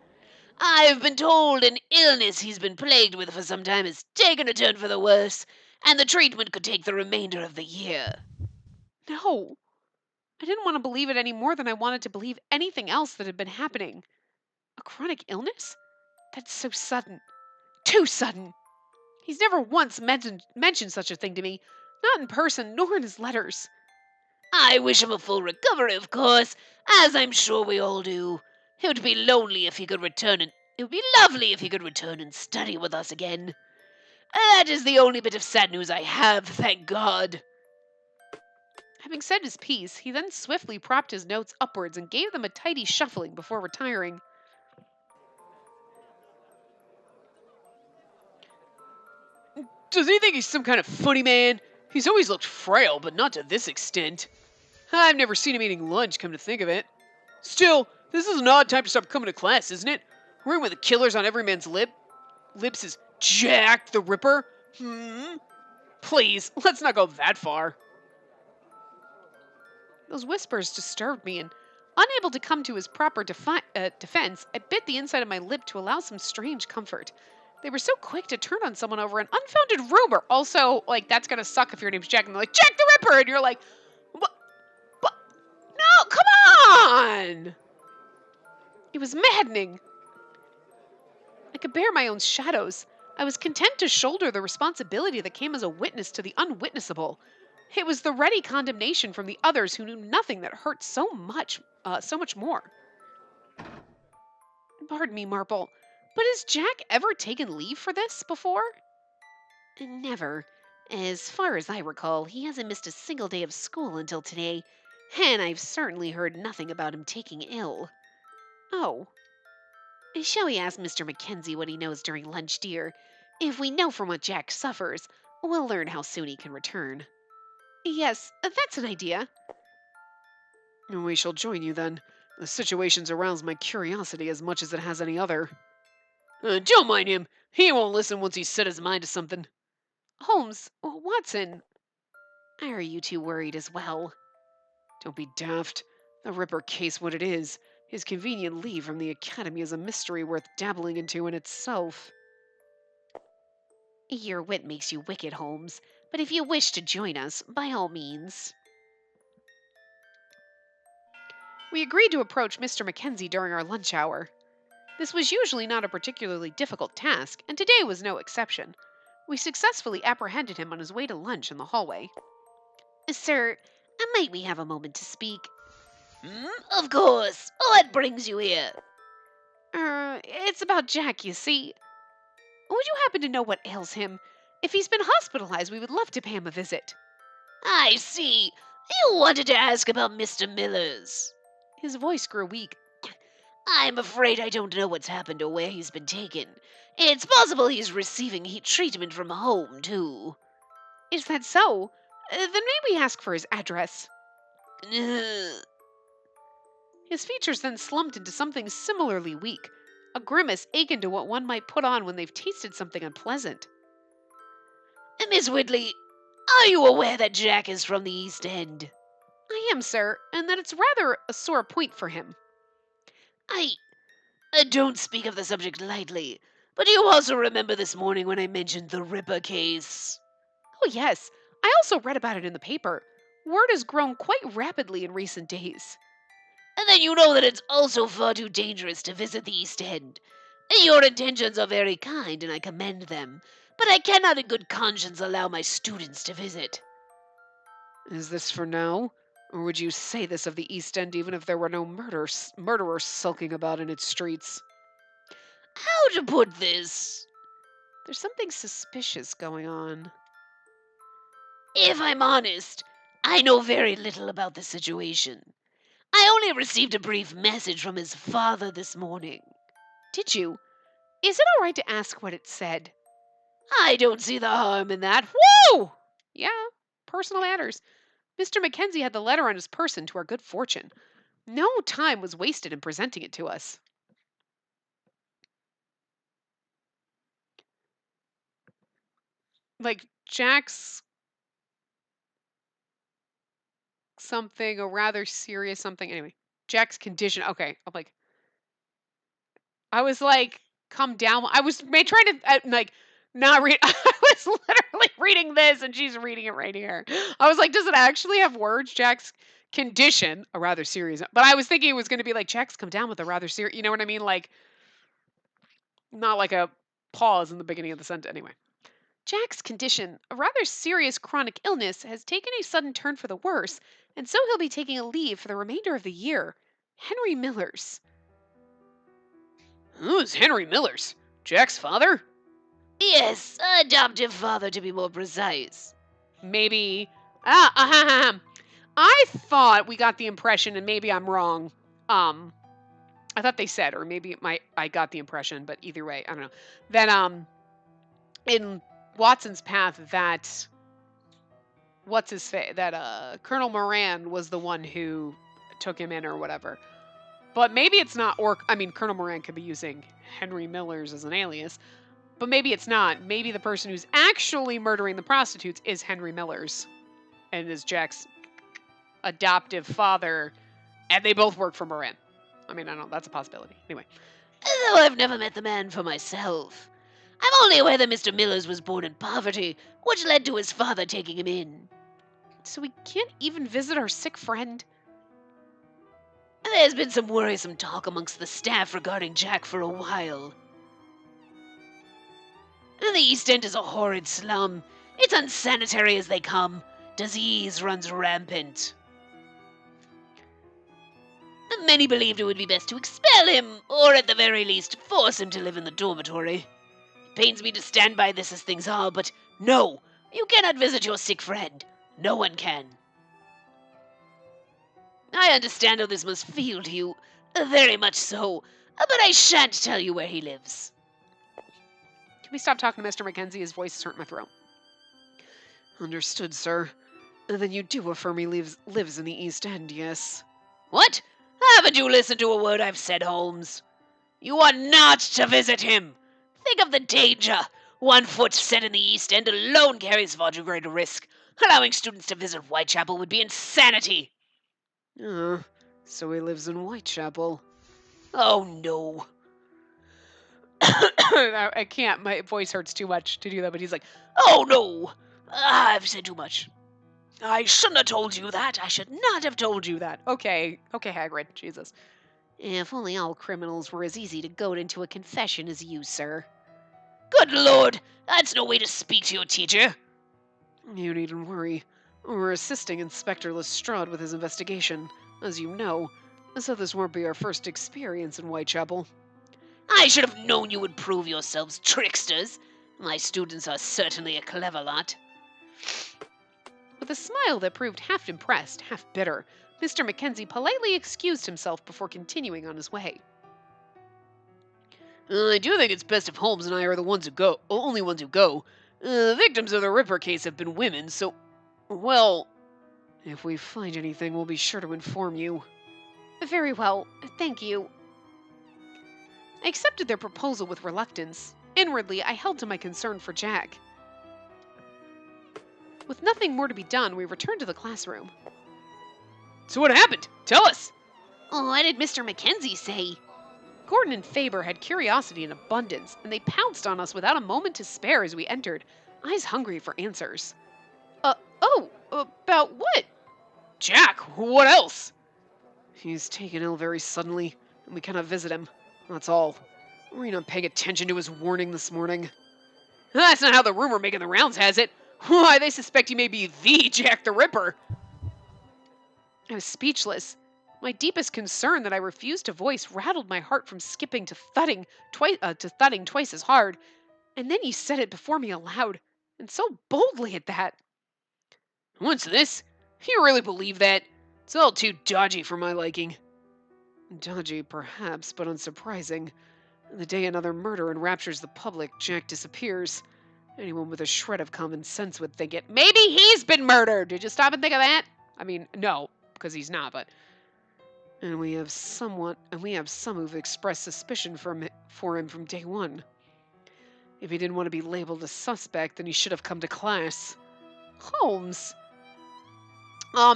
I've been told an illness he's been plagued with for some time has taken a turn for the worse, and the treatment could take the remainder of the year. No. I didn't want to believe it any more than I wanted to believe anything else that had been happening. A chronic illness? That's so sudden. Too sudden. He's never once mentioned such a thing to me, not in person nor in his letters. I wish him a full recovery, of course, as I'm sure we all do. It would be lonely if he could return and it would be lovely if he could return and study with us again. That is the only bit of sad news I have, thank God. Having said his piece, he then swiftly propped his notes upwards and gave them a tidy shuffling before retiring. Does he think he's some kind of funny man? He's always looked frail, but not to this extent. I've never seen him eating lunch, come to think of it. Still, this is an odd time to stop coming to class, isn't it? Worrying with the killers on every man's lips is Jack the Ripper? Please, let's not go that far. Those whispers disturbed me, and unable to come to his proper defense, I bit the inside of my lip to allow some strange comfort. They were so quick to turn on someone over an unfounded rumor. Also, like, that's gonna suck if your name's Jack and they're like, Jack the Ripper! And you're like, what? No, come on! It was maddening. I could bear my own shadows. I was content to shoulder the responsibility that came as a witness to the unwitnessable. It was the ready condemnation from the others who knew nothing that hurt so much more. Pardon me, Marple, but has Jack ever taken leave for this before? Never. As far as I recall, he hasn't missed a single day of school until today, and I've certainly heard nothing about him taking ill. Oh. Shall we ask Mr. Mackenzie what he knows during lunch, dear? If we know from what Jack suffers, we'll learn how soon he can return. Yes, that's an idea. We shall join you then. The situation's aroused my curiosity as much as it has any other. Don't mind him. He won't listen once he's set his mind to something. Holmes, Watson, are you two worried as well? Don't be daft. The Ripper case what it is. His convenient leave from the Academy is a mystery worth dabbling into in itself. Your wit makes you wicked, Holmes, but if you wish to join us, by all means. We agreed to approach Mr. Mackenzie during our lunch hour. This was usually not a particularly difficult task, and today was no exception. We successfully apprehended him on his way to lunch in the hallway. Sir, might we have a moment to speak? Of course. What brings you here? It's about Jack, you see. Would you happen to know what ails him? If he's been hospitalized, we would love to pay him a visit. I see. You wanted to ask about Mr. Millers. His voice grew weak. I'm afraid I don't know what's happened or where he's been taken. It's possible he's receiving heat treatment from home, too. Is that so? Then maybe ask for his address. Ugh. His features then slumped into something similarly weak, a grimace akin to what one might put on when they've tasted something unpleasant. Miss Whitley, are you aware that Jack is from the East End? I am, sir, and that it's rather a sore point for him. I don't speak of the subject lightly, but do you also remember this morning when I mentioned the Ripper case? Oh, yes, I also read about it in the paper. Word has grown quite rapidly in recent days. And then you know that it's also far too dangerous to visit the East End. Your intentions are very kind, and I commend them, but I cannot in good conscience allow my students to visit. Is this for now? Or would you say this of the East End even if there were no murderers sulking about in its streets? How to put this? There's something suspicious going on. If I'm honest, I know very little about the situation. I only received a brief message from his father this morning. Did you? Is it all right to ask what it said? I don't see the harm in that. Woo! Yeah, personal matters. Mr. Mackenzie had the letter on his person to our good fortune. No time was wasted in presenting it to us. Like, Jack's something, a rather serious something. Anyway, Jack's condition. Okay, I was like, come down. I was trying to like not read. I was literally reading this, and she's reading it right here. I was like, does it actually have words? Jack's condition, a rather serious. But I was thinking it was going to be like Jack's come down with a rather serious. You know what I mean? Like, not like a pause in the beginning of the sentence. Anyway, Jack's condition, a rather serious chronic illness, has taken a sudden turn for the worse, and so he'll be taking a leave for the remainder of the year. Henry Miller's. Who's Henry Miller's? Jack's father? Yes, adoptive father to be more precise. Maybe. I thought we got the impression, and maybe I'm wrong. I thought they said, or maybe I got the impression, but either way, I don't know. That in Watson's path, that Colonel Moran was the one who took him in or whatever. But maybe it's not. Or I mean, Colonel Moran could be using Henry Miller's as an alias. But maybe it's not. Maybe the person who's actually murdering the prostitutes is Henry Miller's and is Jack's adoptive father, and they both work for Moran. I mean, I don't know. That's a possibility. Anyway. Though I've never met the man for myself. I'm only aware that Mr. Millers was born in poverty, which led to his father taking him in. So we can't even visit our sick friend? There's been some worrisome talk amongst the staff regarding Jack for a while. The East End is a horrid slum. It's unsanitary as they come. Disease runs rampant. Many believed it would be best to expel him, or at the very least, force him to live in the dormitory. It pains me to stand by this as things are, but no, you cannot visit your sick friend. No one can. I understand how this must feel to you, very much so, but I shan't tell you where he lives. Can we stop talking to Mr. Mackenzie? His voice is hurting my throat. Understood, sir. Then you do affirm he lives in the East End, yes? What? Haven't you listened to a word I've said, Holmes? You are not to visit him. Think of the danger. 1 foot set in the East End alone carries far too great a risk. Allowing students to visit Whitechapel would be insanity. So he lives in Whitechapel. Oh, no. I can't. My voice hurts too much to do that, but he's like, Oh, no. I've said too much. I shouldn't have told you that. I should not have told you that. okay, Hagrid, Jesus. If only all criminals were as easy to goad into a confession as you, sir. Good Lord, that's no way to speak to your teacher. You needn't worry. We're assisting Inspector Lestrade with his investigation, as you know, so this won't be our first experience in Whitechapel. I should have known you would prove yourselves tricksters. My students are certainly a clever lot. With a smile that proved half impressed, half bitter, Mr. Mackenzie politely excused himself before continuing on his way. I do think it's best if Holmes and I are the ones who go, only ones who go. The victims of the Ripper case have been women, so, well, if we find anything, we'll be sure to inform you. Very well, thank you. I accepted their proposal with reluctance. Inwardly, I held to my concern for Jack. With nothing more to be done, we returned to the classroom. So what happened? Tell us! Oh, what did Mr. Mackenzie say? Gordon and Faber had curiosity in abundance, and they pounced on us without a moment to spare as we entered, eyes hungry for answers. About what? Jack, what else? He's taken ill very suddenly, and we cannot visit him. That's all. Were you not paying attention to his warning this morning? That's not how the rumor making the rounds has it. Why, they suspect he may be the Jack the Ripper. I was speechless. My deepest concern that I refused to voice rattled my heart from skipping to thudding twice as hard. And then he said it before me aloud, and so boldly at that. What's this? You really believe that? It's all too dodgy for my liking. Dodgy, perhaps, but unsurprising. The day another murder enraptures the public, Jack disappears. Anyone with a shred of common sense would think it. Maybe he's been murdered! Did you stop and think of that? I mean, no, because he's not, but... And we have some who've expressed suspicion for him from day one. If he didn't want to be labeled a suspect, then he should have come to class. Holmes.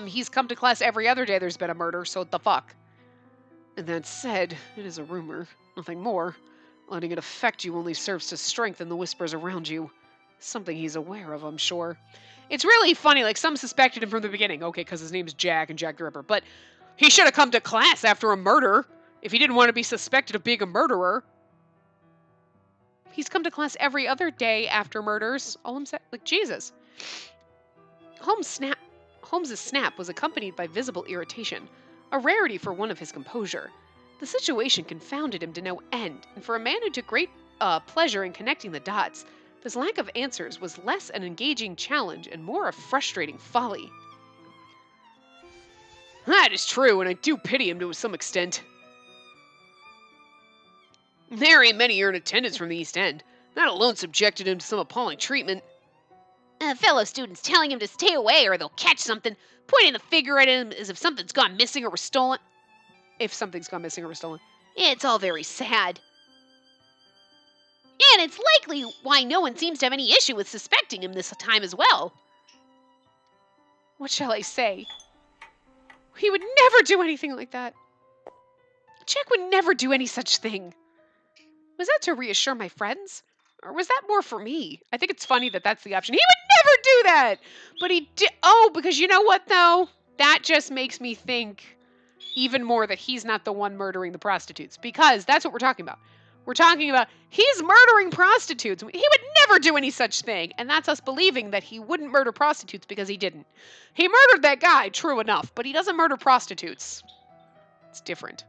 He's come to class every other day there's been a murder, so what the fuck? And that said, it is a rumor, nothing more. Letting it affect you only serves to strengthen the whispers around you. Something he's aware of, I'm sure. It's really funny, like, some suspected him from the beginning. Okay, because his name's Jack and Jack the Ripper, but he should have come to class after a murder if he didn't want to be suspected of being a murderer. He's come to class every other day after murders. All I'm saying, like, Jesus. Holmes's snap was accompanied by visible irritation, a rarity for one of his composure. The situation confounded him to no end, and for a man who took great pleasure in connecting the dots, this lack of answers was less an engaging challenge and more a frustrating folly. That is true, and I do pity him to some extent. There ain't many here in attendance from the East End. That alone subjected him to some appalling treatment. Fellow students telling him to stay away or they'll catch something, pointing the finger at him as if something's gone missing or was stolen. If something's gone missing or was stolen. It's all very sad. And it's likely why no one seems to have any issue with suspecting him this time as well. What shall I say? He would never do anything like that. Jack would never do any such thing. Was that to reassure my friends? Or was that more for me? I think it's funny that that's the option. He would never do that! But he did. Oh, because you know what, though? That just makes me think even more that he's not the one murdering the prostitutes. Because that's what we're talking about. We're talking about he's murdering prostitutes. He would never do any such thing. And that's us believing that he wouldn't murder prostitutes because he didn't. He murdered that guy, true enough, but he doesn't murder prostitutes. It's different.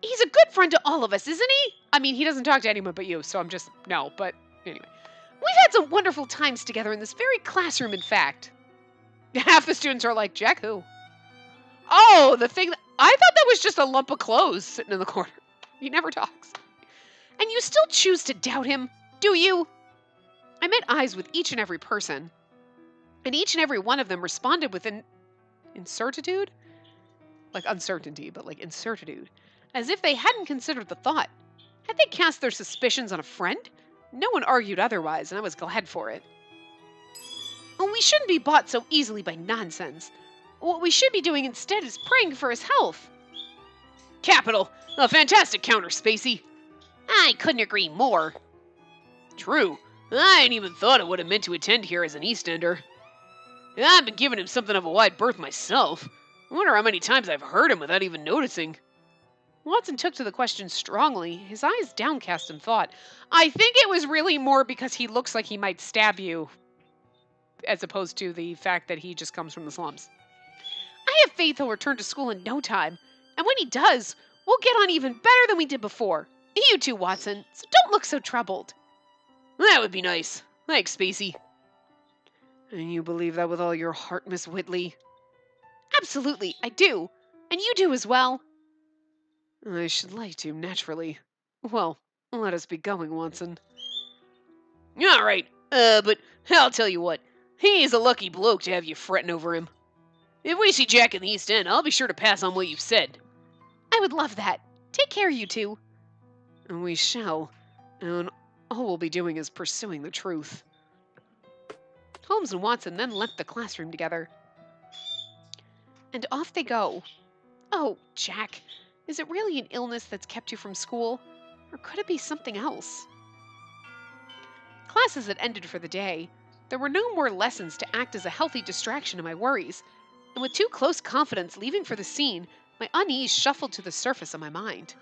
He's a good friend to all of us, isn't he? I mean, he doesn't talk to anyone but you, so I'm just, no, but anyway. We've had some wonderful times together in this very classroom, in fact. Half the students are like, Jack who? Oh, the thing I thought that was just a lump of clothes sitting in the corner. He never talks. And you still choose to doubt him, do you? I met eyes with each and every person, and each and every one of them responded with an incertitude? Like uncertainty, but like incertitude. As if they hadn't considered the thought. Had they cast their suspicions on a friend? No one argued otherwise, and I was glad for it. Well, we shouldn't be bought so easily by nonsense. What we should be doing instead is praying for his health. Capital! A fantastic counter, Spacey. I couldn't agree more. True. I ain't even thought it would have meant to attend here as an East Ender. I've been giving him something of a wide berth myself. I wonder how many times I've heard him without even noticing. Watson took to the question strongly, his eyes downcast in thought. I think it was really more because he looks like he might stab you, as opposed to the fact that he just comes from the slums. I have faith he'll return to school in no time, and when he does, we'll get on even better than we did before. You too, Watson, so don't look so troubled. That would be nice. Thanks, Spacey. And you believe that with all your heart, Miss Whitley? Absolutely, I do. And you do as well. I should like to, naturally. Well, let us be going, Watson. All right, but I'll tell you what. He's a lucky bloke to have you fretting over him. If we see Jack in the East End, I'll be sure to pass on what you've said. I would love that. Take care, you two. And we shall. And all we'll be doing is pursuing the truth. Holmes and Watson then left the classroom together. And off they go. Oh, Jack, is it really an illness that's kept you from school? Or could it be something else? Classes had ended for the day. There were no more lessons to act as a healthy distraction to my worries. And with too close confidence leaving for the scene, my unease shuffled to the surface of my mind.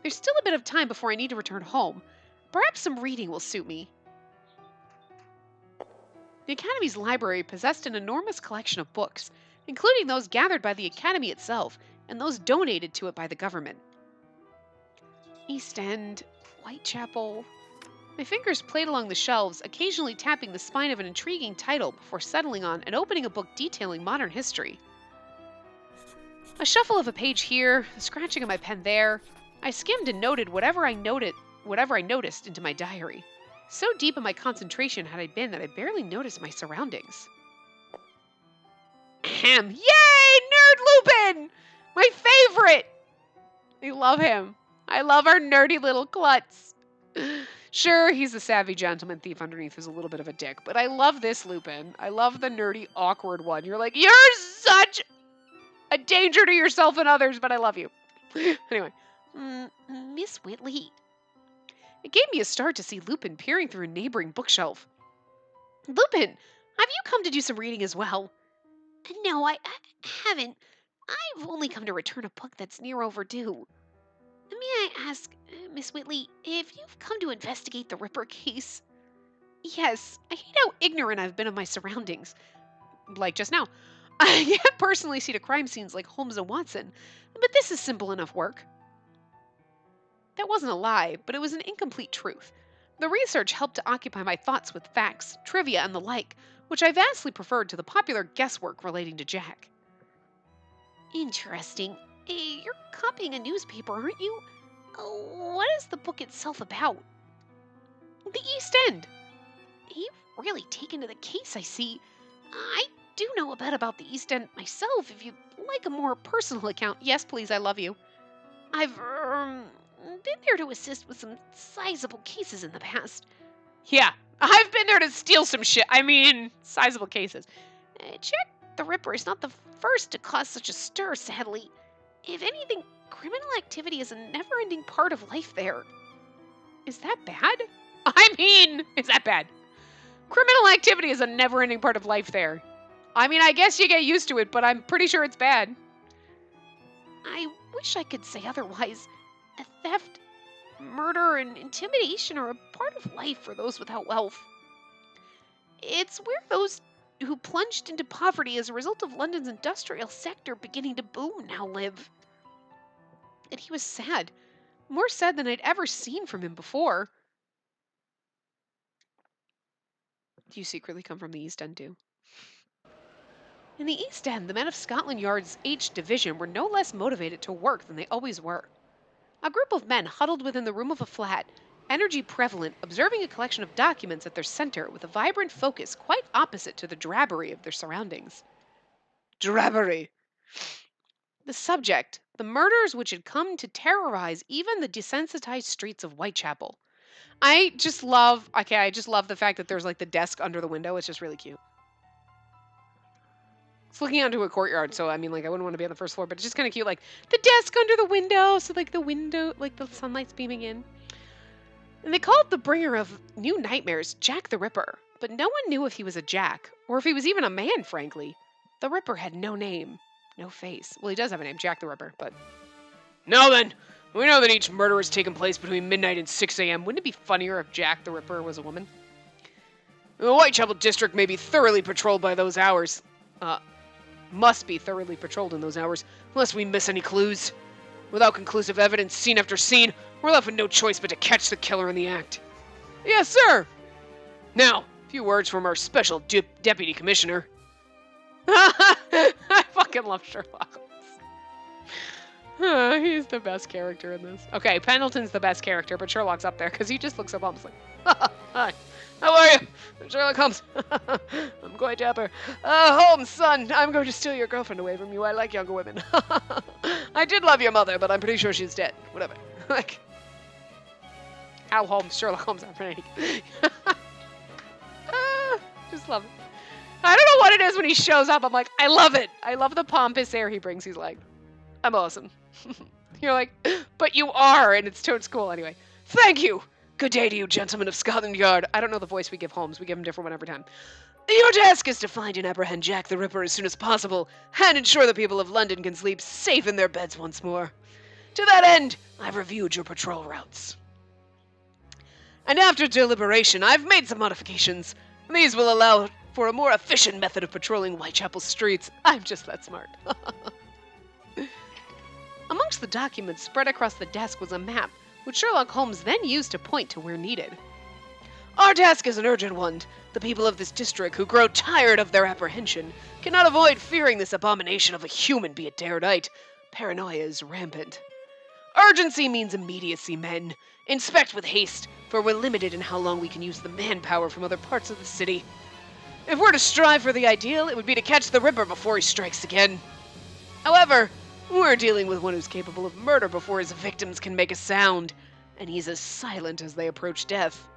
There's still a bit of time before I need to return home. Perhaps some reading will suit me. The Academy's library possessed an enormous collection of books, including those gathered by the Academy itself and those donated to it by the government. East End, Whitechapel. My fingers played along the shelves, occasionally tapping the spine of an intriguing title before settling on and opening a book detailing modern history. A shuffle of a page here, a scratching of my pen there. I skimmed and noted whatever I noticed into my diary. So deep in my concentration had I been that I barely noticed my surroundings. Ahem! Yay! Nerd Lupin! My favorite! I love him. I love our nerdy little klutz. Sure, he's a savvy gentleman thief underneath who's a little bit of a dick, but I love this Lupin. I love the nerdy, awkward one. You're like, you're such a danger to yourself and others, but I love you. Anyway. Miss Whitley. It gave me a start to see Lupin peering through a neighboring bookshelf. Lupin, have you come to do some reading as well? No, I haven't. I've only come to return a book that's near overdue. May I ask, Miss Whitley, if you've come to investigate the Ripper case? Yes, I hate how ignorant I've been of my surroundings. Like just now. I can't personally see to crime scenes like Holmes and Watson, but this is simple enough work. That wasn't a lie, but it was an incomplete truth. The research helped to occupy my thoughts with facts, trivia, and the like, which I vastly preferred to the popular guesswork relating to Jack. Interesting. You're copying a newspaper, aren't you? What is the book itself about? The East End. You've really taken to the case, I see. I do know a bit about the East End myself, if you'd like a more personal account. Yes, please, I love you. I've, been there to assist with some sizable cases in the past. Yeah, I've been there to steal some shit. I mean, sizable cases. Jack the Ripper is not the first to cause such a stir, sadly. If anything, criminal activity is a never-ending part of life there. Is that bad? I mean, is that bad? Criminal activity is a never-ending part of life there. I mean, I guess you get used to it, but I'm pretty sure it's bad. I wish I could say otherwise. A theft, murder, and intimidation are a part of life for those without wealth. It's where those who plunged into poverty as a result of London's industrial sector beginning to boom now live. And he was sad. More sad than I'd ever seen from him before. Do you secretly come from the East End too? In the East End, the men of Scotland Yard's H Division were no less motivated to work than they always were. A group of men huddled within the room of a flat, energy prevalent, observing a collection of documents at their center with a vibrant focus quite opposite to the drabbery of their surroundings. Drabbery. The subject, the murders which had come to terrorize even the desensitized streets of Whitechapel. I just love the fact that there's like the desk under the window. It's just really cute. It's looking onto a courtyard, so I mean, like, I wouldn't want to be on the first floor, but it's just kind of cute, like, the desk under the window, so, like, the window, like, the sunlight's beaming in. And they called the bringer of new nightmares Jack the Ripper, but no one knew if he was a Jack, or if he was even a man, frankly. The Ripper had no name, no face. Well, he does have a name, Jack the Ripper, but... Now then, we know that each murder has taken place between midnight and 6 a.m. Wouldn't it be funnier if Jack the Ripper was a woman? The Whitechapel district may be thoroughly patrolled by those hours. Must be thoroughly patrolled in those hours, unless we miss any clues. Without conclusive evidence, scene after scene, we're left with no choice but to catch the killer in the act. Yes, sir! Now, a few words from our special deputy commissioner. I fucking love Sherlock Holmes. He's the best character in this. Okay, Pendleton's the best character, but Sherlock's up there because he just looks up almost like, hi, how are you? Sherlock Holmes. I'm quite dapper. Holmes, son, I'm going to steal your girlfriend away from you. I like younger women. I did love your mother, but I'm pretty sure she's dead. Whatever. Like, Al Holmes, Sherlock Holmes, I'm pretty. Just love it. I don't know what it is when he shows up. I'm like, I love it. I love the pompous air he brings. He's like, I'm awesome. You're like, but you are, and it's totes cool anyway. Thank you. Good day to you, gentlemen of Scotland Yard. I don't know the voice we give Holmes. We give him a different one every time. Your task is to find and apprehend Jack the Ripper as soon as possible, and ensure the people of London can sleep safe in their beds once more. To that end, I've reviewed your patrol routes. And after deliberation, I've made some modifications. These will allow for a more efficient method of patrolling Whitechapel streets. I'm just that smart. Amongst the documents spread across the desk was a map, which Sherlock Holmes then used to point to where needed. Our task is an urgent one. The people of this district, who grow tired of their apprehension, cannot avoid fearing this abomination of a human, be it day or night. Paranoia is rampant. Urgency means immediacy, men. Inspect with haste, for we're limited in how long we can use the manpower from other parts of the city. If we're to strive for the ideal, it would be to catch the Ripper before he strikes again. However, we're dealing with one who's capable of murder before his victims can make a sound, and he's as silent as they approach death.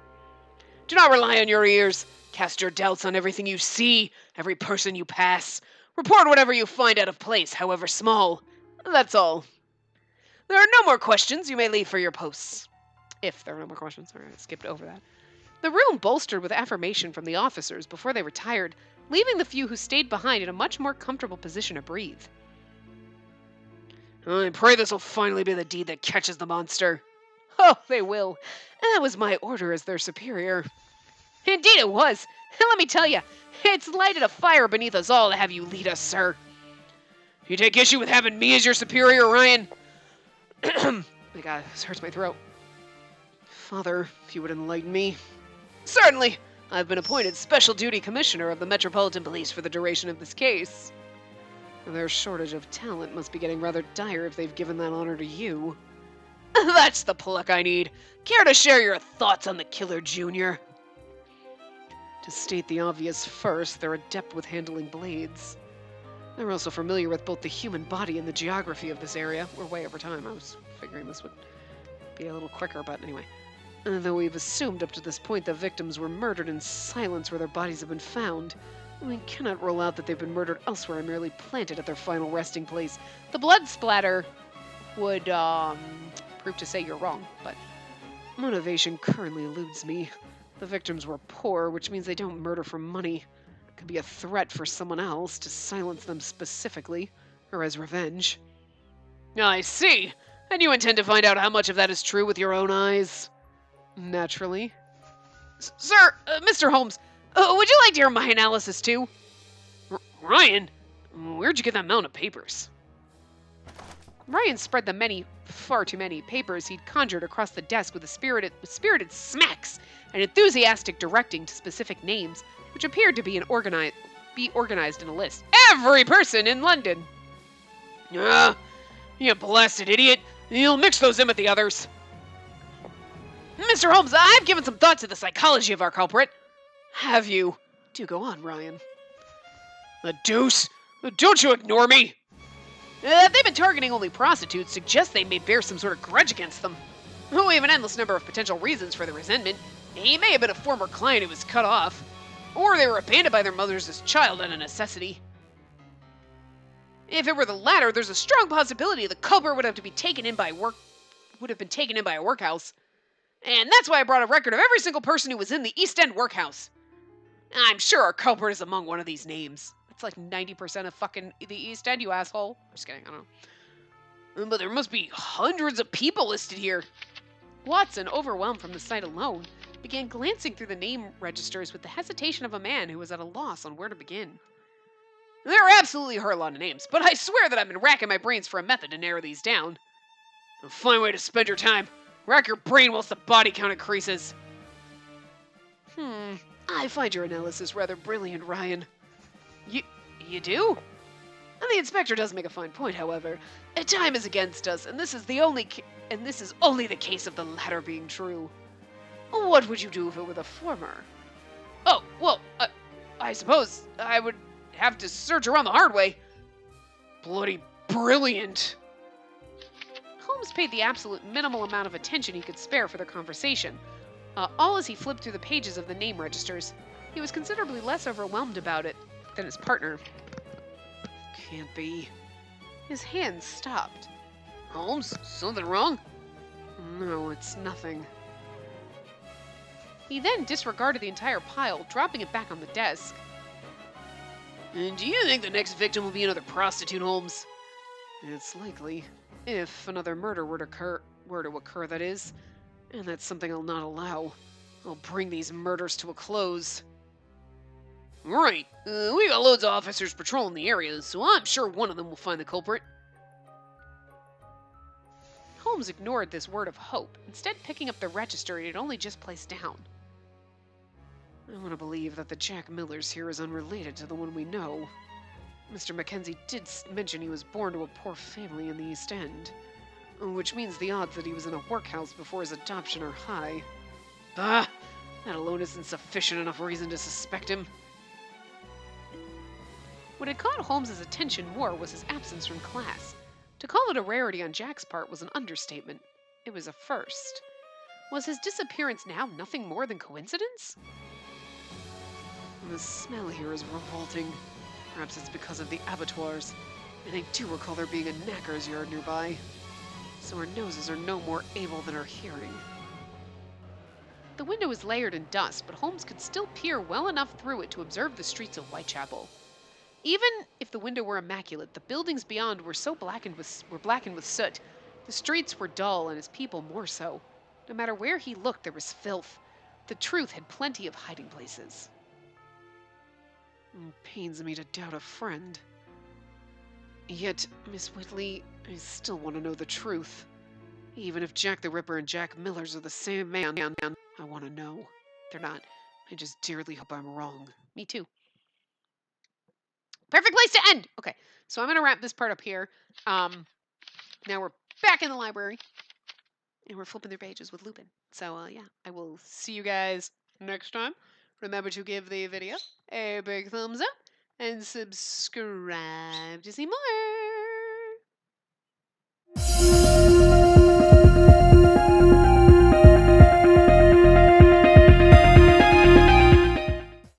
Do not rely on your ears. Cast your doubts on everything you see, every person you pass. Report whatever you find out of place, however small. That's all. There are no more questions. You may leave for your posts. If there are no more questions. All right, I skipped over that. The room bolstered with affirmation from the officers before they retired, leaving the few who stayed behind in a much more comfortable position to breathe. I pray this will finally be the deed that catches the monster. Oh, they will. That was my order as their superior. Indeed it was. And let me tell you, it's lighted a fire beneath us all to have you lead us, sir. You take issue with having me as your superior, Ryan? My God, this hurts my throat. Father, if you would enlighten me. Certainly. I've been appointed Special Duty Commissioner of the Metropolitan Police for the duration of this case. Their shortage of talent must be getting rather dire if they've given that honor to you. That's the pluck I need. Care to share your thoughts on the Killer Jr.? To state the obvious first, they're adept with handling blades. They're also familiar with both the human body and the geography of this area. We're way over time. I was figuring this would be a little quicker, but anyway. Though we've assumed up to this point the victims were murdered in silence where their bodies have been found, we cannot rule out that they've been murdered elsewhere and merely planted at their final resting place. The blood splatter would prove to say you're wrong, but motivation currently eludes me. The victims were poor, which means they don't murder for money. It could be a threat for someone else to silence them specifically, or as revenge. I see. And you intend to find out how much of that is true with your own eyes? Naturally. Sir, Mr. Holmes, would you like to hear my analysis too? Ryan, where'd you get that mound of papers? Ryan spread the far too many papers he'd conjured across the desk with spirited smacks and enthusiastic directing to specific names, which appeared to be organized in a list. Every person in London! You blasted idiot! You'll mix those in with the others. Mr. Holmes, I've given some thought to the psychology of our culprit. Have you? Do go on, Ryan. The deuce! Don't you ignore me! If they've been targeting only prostitutes, suggests they may bear some sort of grudge against them. We have an endless number of potential reasons for the resentment. He may have been a former client who was cut off, or they were abandoned by their mothers as child out of necessity. If it were the latter, there's a strong possibility the culprit would have been taken in by a workhouse. And that's why I brought a record of every single person who was in the East End workhouse. I'm sure our culprit is among one of these names. It's like 90% of fucking the East End, you asshole. Just kidding, I don't know. But there must be hundreds of people listed here. Watson, overwhelmed from the sight alone, began glancing through the name registers with the hesitation of a man who was at a loss on where to begin. There are absolutely a lot of names, but I swear that I've been racking my brains for a method to narrow these down. A fine way to spend your time. Rack your brain whilst the body count increases. I find your analysis rather brilliant, Ryan. You do? The inspector does make a fine point, however. Time is against us, and this is only the case of the latter being true. What would you do if it were the former? Oh, well, I suppose I would have to search around the hard way. Bloody brilliant. Holmes paid the absolute minimal amount of attention he could spare for their conversation. All as he flipped through the pages of the name registers. He was considerably less overwhelmed about it than his partner. Can't be. His hands stopped. Holmes, something wrong? No, it's nothing. He then disregarded the entire pile, dropping it back on the desk. And do you think the next victim will be another prostitute, Holmes? It's likely. If another murder were to occur, that is. And that's something I'll not allow. I'll bring these murders to a close. Right. We got loads of officers patrolling the area, so I'm sure one of them will find the culprit. Holmes ignored this word of hope, instead picking up the register he had only just placed down. I want to believe that the Jack Millers here is unrelated to the one we know. Mr. Mackenzie did mention he was born to a poor family in the East End, which means the odds that he was in a workhouse before his adoption are high. Bah! That alone isn't sufficient enough reason to suspect him. What had caught Holmes's attention more was his absence from class. To call it a rarity on Jack's part was an understatement. It was a first. Was his disappearance now nothing more than coincidence? The smell here is revolting. Perhaps it's because of the abattoirs, and I do recall there being a knacker's yard nearby. So our noses are no more able than our hearing. The window was layered in dust, but Holmes could still peer well enough through it to observe the streets of Whitechapel. Even if the window were immaculate, the buildings beyond were blackened with soot. The streets were dull, and his people more so. No matter where he looked, there was filth. The truth had plenty of hiding places. It pains me to doubt a friend. Yet, Miss Whitley, I still want to know the truth. Even if Jack the Ripper and Jack Millers are the same man, I want to know. They're not. I just dearly hope I'm wrong. Me too. Perfect place to end. Okay, so I'm going to wrap this part up here. Now we're back in the library, and we're flipping through pages with Lupin. So, yeah, I will see you guys next time. Remember to give the video a big thumbs up and subscribe to see more.